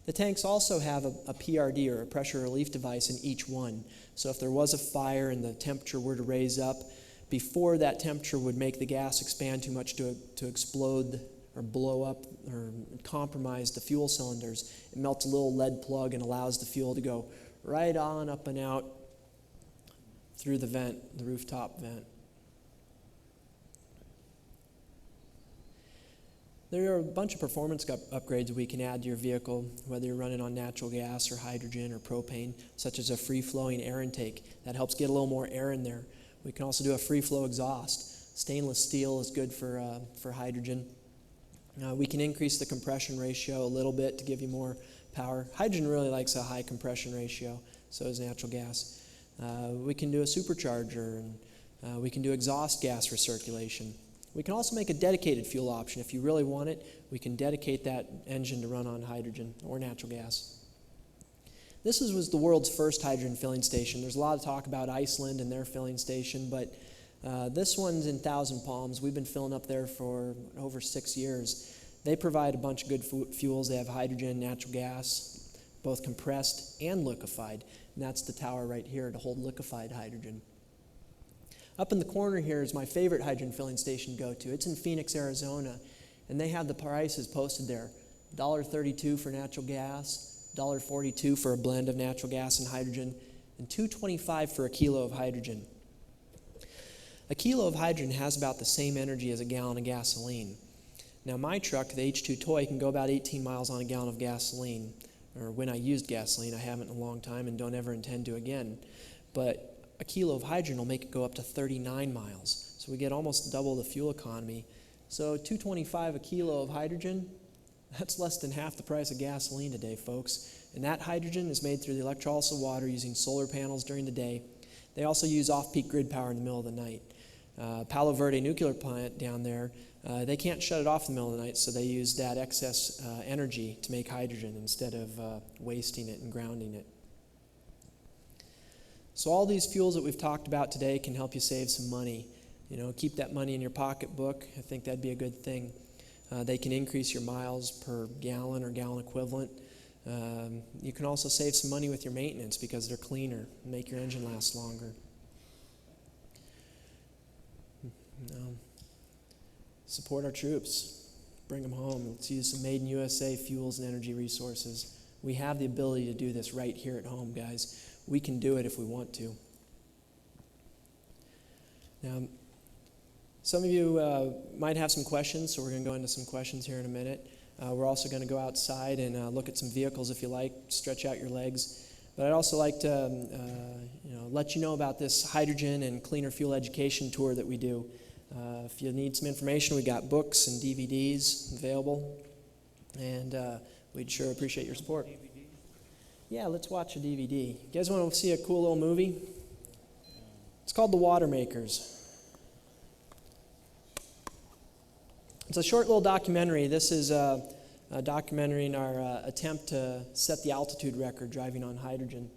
The tanks also have a PRD, or a pressure relief device, in each one. So if there was a fire and the temperature were to raise up, before that temperature would make the gas expand too much to explode or blow up or compromise the fuel cylinders, it melts a little lead plug and allows the fuel to go right on up and out through the vent, the rooftop vent. There are a bunch of performance upgrades we can add to your vehicle, whether you're running on natural gas or hydrogen or propane, such as a free-flowing air intake. That helps get a little more air in there. We can also do a free-flow exhaust. Stainless steel is good for hydrogen. We can increase the compression ratio a little bit to give you more power. Hydrogen really likes a high compression ratio, so does natural gas. We can do a supercharger, and we can do exhaust gas recirculation. We can also make a dedicated fuel option. If you really want it, we can dedicate that engine to run on hydrogen or natural gas. This was the world's first hydrogen filling station. There's a lot of talk about Iceland and their filling station, but this one's in Thousand Palms. We've been filling up there for over 6 years. They provide a bunch of good fuels. They have hydrogen, natural gas, both compressed and liquefied, and that's the tower right here to hold liquefied hydrogen. Up in the corner here is my favorite hydrogen filling station to go to. It's in Phoenix, Arizona, and they have the prices posted there. $1.32 for natural gas, $1.42 for a blend of natural gas and hydrogen, and $2.25 for a kilo of hydrogen. A kilo of hydrogen has about the same energy as a gallon of gasoline. Now my truck, the H2 Toy, can go about 18 miles on a gallon of gasoline. Or when I used gasoline, I haven't in a long time and don't ever intend to again. But a kilo of hydrogen will make it go up to 39 miles. So we get almost double the fuel economy. So $2.25 a kilo of hydrogen, that's less than half the price of gasoline today, folks. And that hydrogen is made through the electrolysis of water using solar panels during the day. They also use off-peak grid power in the middle of the night. Palo Verde nuclear plant down there, they can't shut it off in the middle of the night, so they use that excess energy to make hydrogen instead of wasting it and grounding it. So all these fuels that we've talked about today can help you save some money. You know, keep that money in your pocketbook. I think that'd be a good thing. They can increase your miles per gallon or gallon equivalent. You can also save some money with your maintenance because they're cleaner and make your engine last longer. Support our troops. Bring them home. Let's use some made in USA fuels and energy resources. We have the ability to do this right here at home, guys. We can do it if we want to. Now, some of you might have some questions, so we're going to go into some questions here in a minute. We're also going to go outside and look at some vehicles if you like, stretch out your legs. But I'd also like to let you know about this hydrogen and cleaner fuel education tour that we do. If you need some information, we got books and DVDs available, and we'd sure appreciate your support. Yeah, let's watch a DVD. You guys want to see a cool little movie? It's called The Water Makers. It's a short little documentary. This is a documentary in our attempt to set the altitude record driving on hydrogen.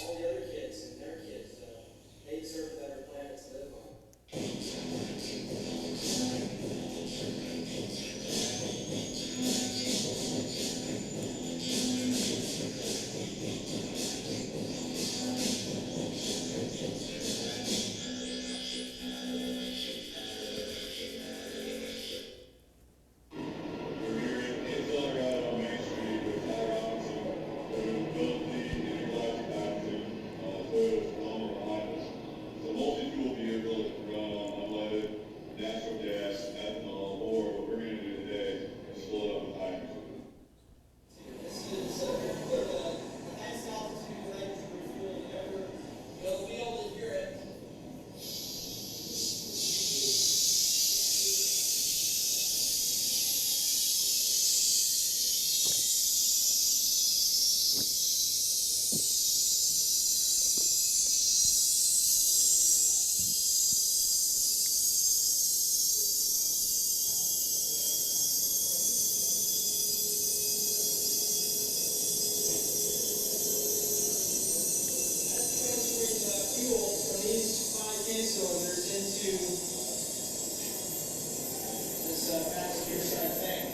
all the other kids and their kids. They deserve a better planet to live on. We're here in Colorado on Main Street with Tai Robinson, who built the ElectroGravitation Toyota Tacoma behind us. It's a multi-fuel vehicle that can run on unleaded natural gas, ethanol, or what we're going to do today is fill it up with hydrogen. This is the highest altitude electric refueling ever. You'll be able to hear it. Transferring fuel from these 5 K cylinders into this passenger side tank.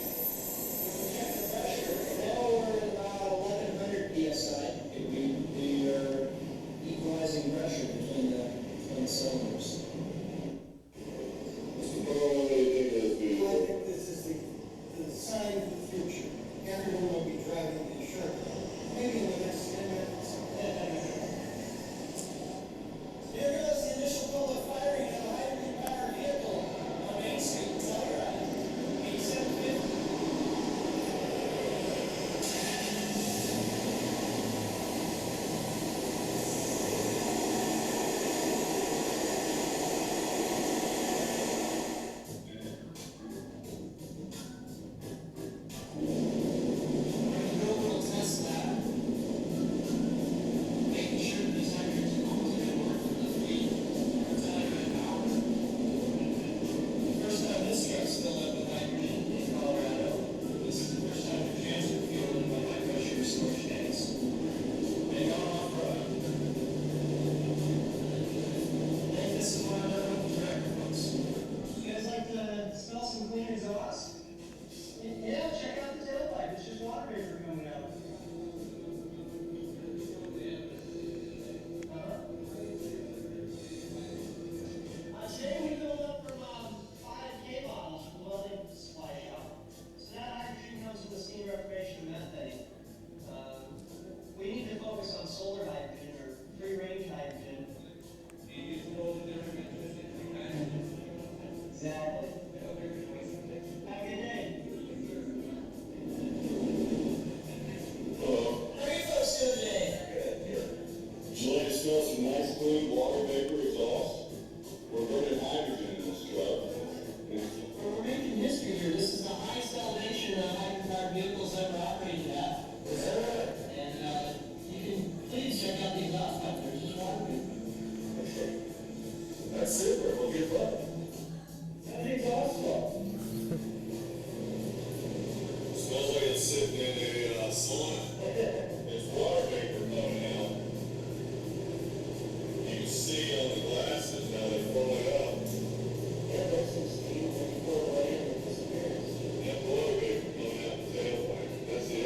We check the pressure. Now we're at about 1100 psi. We are equalizing pressure between the cylinders. Mr. Burrow, what do you think of this I vehicle? think this is the sign of the future. Everyone will be driving the truck. Maybe in the next 10 minutes. Here goes the initial public firing of a hydrogen-powered vehicle on Main Street in Telluride. 8750. Yeah, check out the tailpipe. It's just water vapor coming out. Today we filled up from 5K bottles from the welding supply shop. So that hydrogen comes with a steam reprobation of methane. We need to focus on solar hydrogen or free range hydrogen. Exactly. Have a good day. Hello. How are you folks doing today? Would you like to smell some nice clean water vapor exhaust? We're burning hydrogen in this truck. We're making history here. This is the highest elevation hydrogen-powered vehicles ever operated at. Is that right? And you can please check out the exhaust pipe. There's just water vapor. That's super. Well, good luck. How's the exhaust smell? Smells like it's sitting in a sauna. It's water vapor coming out. You can see on the glasses now they're pulling up. Yeah, there's some steam when you pull away and it disappears. That water vapor coming out the tailpipe. That's the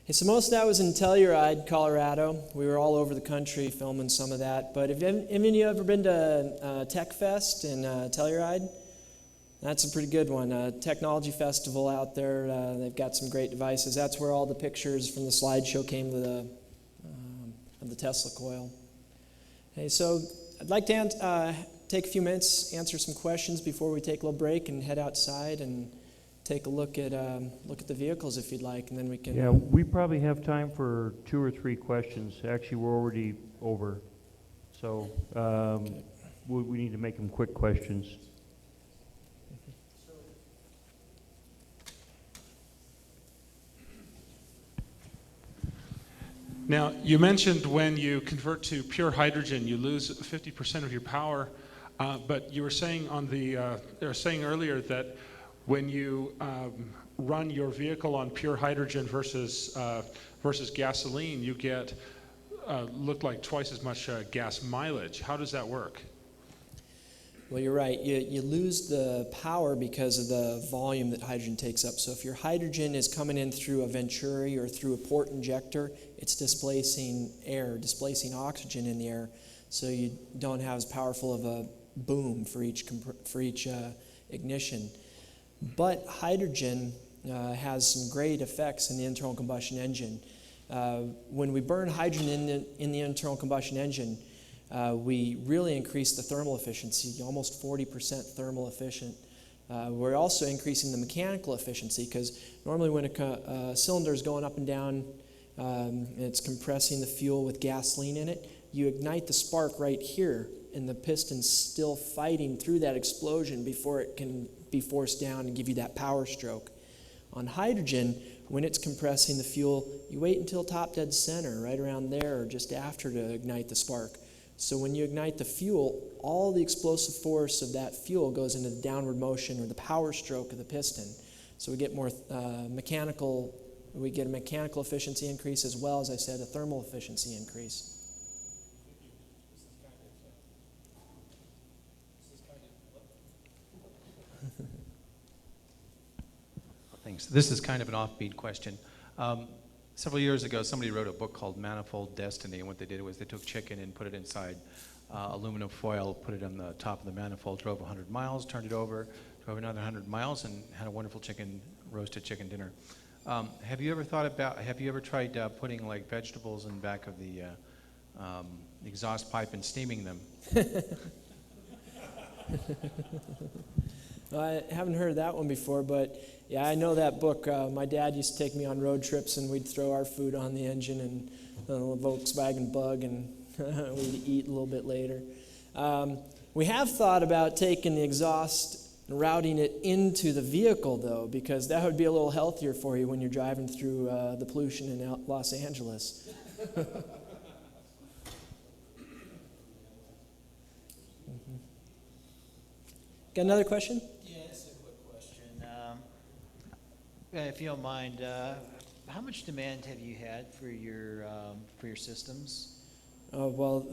Hey, so most of that was in Telluride, Colorado. We were all over the country filming some of that. But have any of you ever been to Tech Fest in Telluride? That's a pretty good one. Technology festival out there. They've got some great devices. That's where all the pictures from the slideshow came to of the Tesla coil. Hey, so I'd like to take a few minutes, answer some questions before we take a little break and head outside and take a look at the vehicles if you'd like, and then we can. Yeah, we probably have time for 2 or 3 questions. Actually, we're already over, so we need to make them quick questions. Now, you mentioned when you convert to pure hydrogen, you lose 50% of your power, but you were saying earlier that when you run your vehicle on pure hydrogen versus gasoline, you get looked like twice as much gas mileage. How does that work? Well, you're right. You lose the power because of the volume that hydrogen takes up. So if your hydrogen is coming in through a venturi or through a port injector, it's displacing air, displacing oxygen in the air. So you don't have as powerful of a boom for each ignition. But hydrogen has some great effects in the internal combustion engine. When we burn hydrogen in the internal combustion engine, we really increase the thermal efficiency, almost 40% thermal efficient. We're also increasing the mechanical efficiency because normally when a cylinder is going up and down and it's compressing the fuel with gasoline in it, you ignite the spark right here and the piston's still fighting through that explosion before it can be forced down and give you that power stroke. On hydrogen, when it's compressing the fuel, you wait until top dead center, right around there or just after to ignite the spark. So when you ignite the fuel, all the explosive force of that fuel goes into the downward motion or the power stroke of the piston. So we get more mechanical efficiency increase as well as I said, a thermal efficiency increase. Thanks. This is kind of an offbeat question. Several years ago, somebody wrote a book called Manifold Destiny, and what they did was they took chicken and put it inside aluminum foil, put it on the top of the manifold, drove 100 miles, turned it over, drove another 100 miles, and had a wonderful roasted chicken dinner. Have you ever tried putting like vegetables in the back of the exhaust pipe and steaming them? I haven't heard that one before, but yeah, I know that book. My dad used to take me on road trips, and we'd throw our food on the engine and a Volkswagen Bug, and we'd eat a little bit later. We have thought about taking the exhaust and routing it into the vehicle, though, because that would be a little healthier for you when you're driving through the pollution in Los Angeles. Got another question? Yeah, it's a quick question. If you don't mind, how much demand have you had for your systems? Well,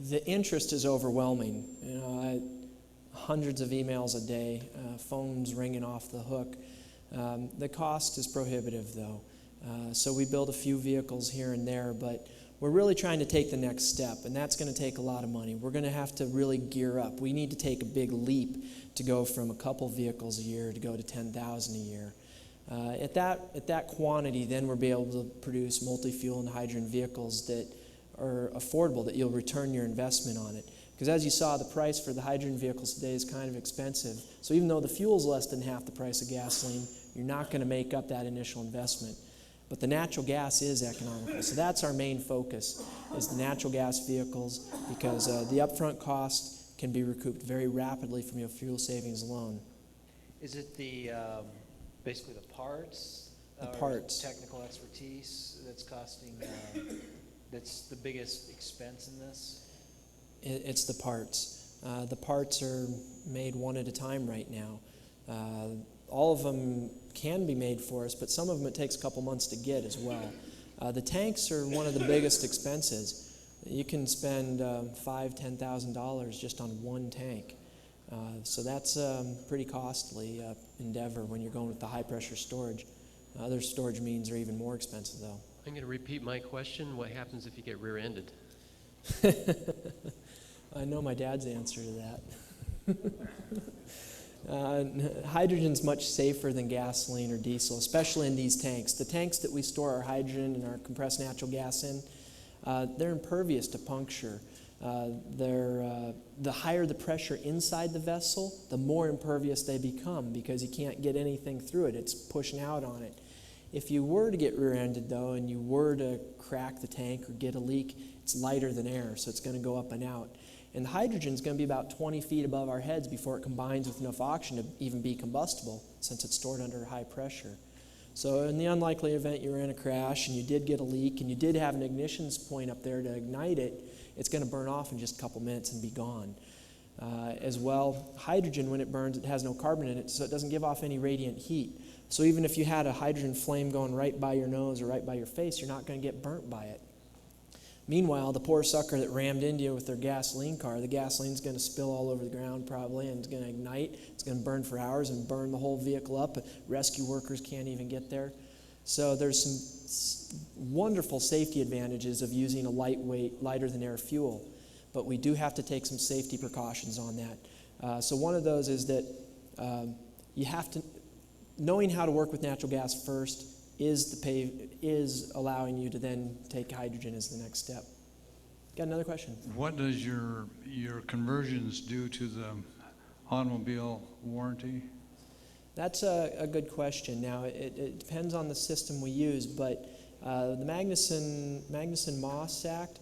the interest is overwhelming. Hundreds of emails a day, phones ringing off the hook. The cost is prohibitive, though. So we build a few vehicles here and there, but we're really trying to take the next step, and that's going to take a lot of money. We're going to have to really gear up. We need to take a big leap to go from a couple vehicles a year to go to 10,000 a year. At that quantity, then we'll be able to produce multi-fuel and hydrogen vehicles that are affordable, that you'll return your investment on it. Because as you saw, the price for the hydrogen vehicles today is kind of expensive. So even though the fuel's less than half the price of gasoline, you're not going to make up that initial investment. But the natural gas is economical. So that's our main focus, is the natural gas vehicles, because the upfront cost can be recouped very rapidly from your fuel savings alone. Is it basically the parts? The parts. Technical expertise that's costing, that's the biggest expense in this? It's the parts. The parts are made one at a time right now. All of them can be made for us, but some of them it takes a couple months to get as well. The tanks are one of the biggest expenses. You can spend $5,000, $10,000 just on one tank. So that's a pretty costly endeavor when you're going with the high pressure storage. Other storage means are even more expensive, though. I'm going to repeat my question. What happens if you get rear-ended? I know my dad's answer to that. Hydrogen's much safer than gasoline or diesel, especially in these tanks. The tanks that we store our hydrogen and our compressed natural gas in, they're impervious to puncture. The higher the pressure inside the vessel, the more impervious they become because you can't get anything through it. It's pushing out on it. If you were to get rear-ended, though, and you were to crack the tank or get a leak, it's lighter than air, so it's going to go up and out. And the hydrogen is going to be about 20 feet above our heads before it combines with enough oxygen to even be combustible, since it's stored under high pressure. So in the unlikely event you were in a crash and you did get a leak and you did have an ignition point up there to ignite it, it's going to burn off in just a couple minutes and be gone. As well, hydrogen, when it burns, it has no carbon in it, so it doesn't give off any radiant heat. So even if you had a hydrogen flame going right by your nose or right by your face, you're not going to get burnt by it. Meanwhile, the poor sucker that rammed into you with their gasoline car, the gasoline's going to spill all over the ground probably, and it's going to ignite. It's going to burn for hours and burn the whole vehicle up. Rescue workers can't even get there. So there's some wonderful safety advantages of using a lightweight, lighter-than-air fuel. But we do have to take some safety precautions on that. So one of those is that you have to, knowing how to work with natural gas first is allowing you to then take hydrogen as the next step. Got another question? What does your conversions do to the automobile warranty? That's a good question. Now, it depends on the system we use, but the Magnuson-Moss Act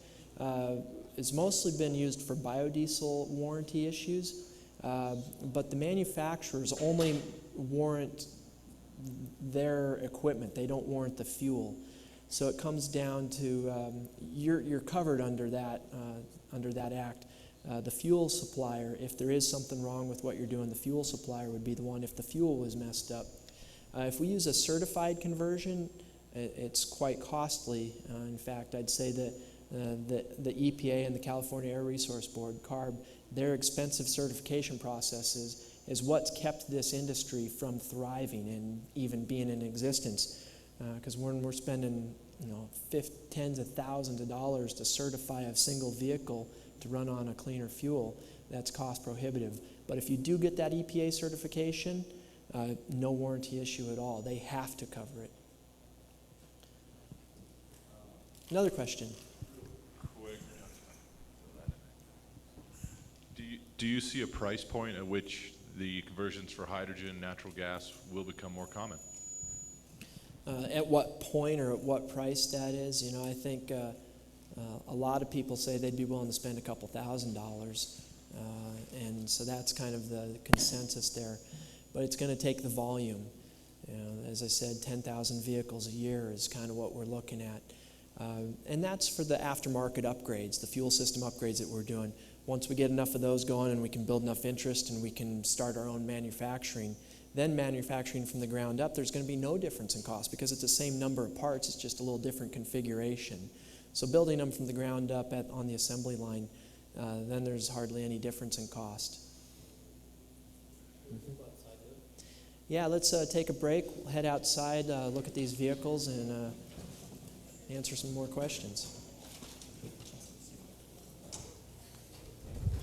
has mostly been used for biodiesel warranty issues, but the manufacturers only warrant their equipment. They don't warrant the fuel. So it comes down to you're covered under that act. The fuel supplier, if there is something wrong with what you're doing, the fuel supplier would be the one if the fuel was messed up. If we use a certified conversion, it's quite costly. In fact, I'd say that the EPA and the California Air Resource Board, CARB, their expensive certification processes is what's kept this industry from thriving and even being in existence. Because when we're spending tens of thousands of dollars to certify a single vehicle to run on a cleaner fuel, that's cost prohibitive. But if you do get that EPA certification, no warranty issue at all. They have to cover it. Another question. Do you see a price point at which the conversions for hydrogen, natural gas will become more common? At what point or at what price that is, I think a lot of people say they'd be willing to spend a couple $1,000s, and so that's kind of the consensus there. But it's going to take the volume. As I said, 10,000 vehicles a year is kind of what we're looking at. And that's for the aftermarket upgrades, the fuel system upgrades that we're doing. Once we get enough of those going and we can build enough interest and we can start our own manufacturing, then manufacturing from the ground up, there's going to be no difference in cost because it's the same number of parts, it's just a little different configuration. So building them from the ground up on the assembly line, then there's hardly any difference in cost. Mm-hmm. Yeah, let's take a break, we'll head outside, look at these vehicles, and answer some more questions.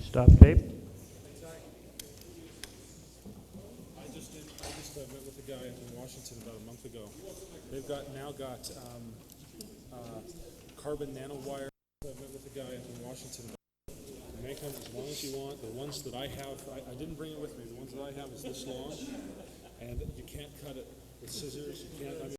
Stop tape. I just met with a guy in Washington about a month ago. They've now got carbon nanowire. I met with a guy in Washington. The make them as long as you want. The ones that I have, I didn't bring it with me. The ones that I have is this long, and you can't cut it with scissors. You can't.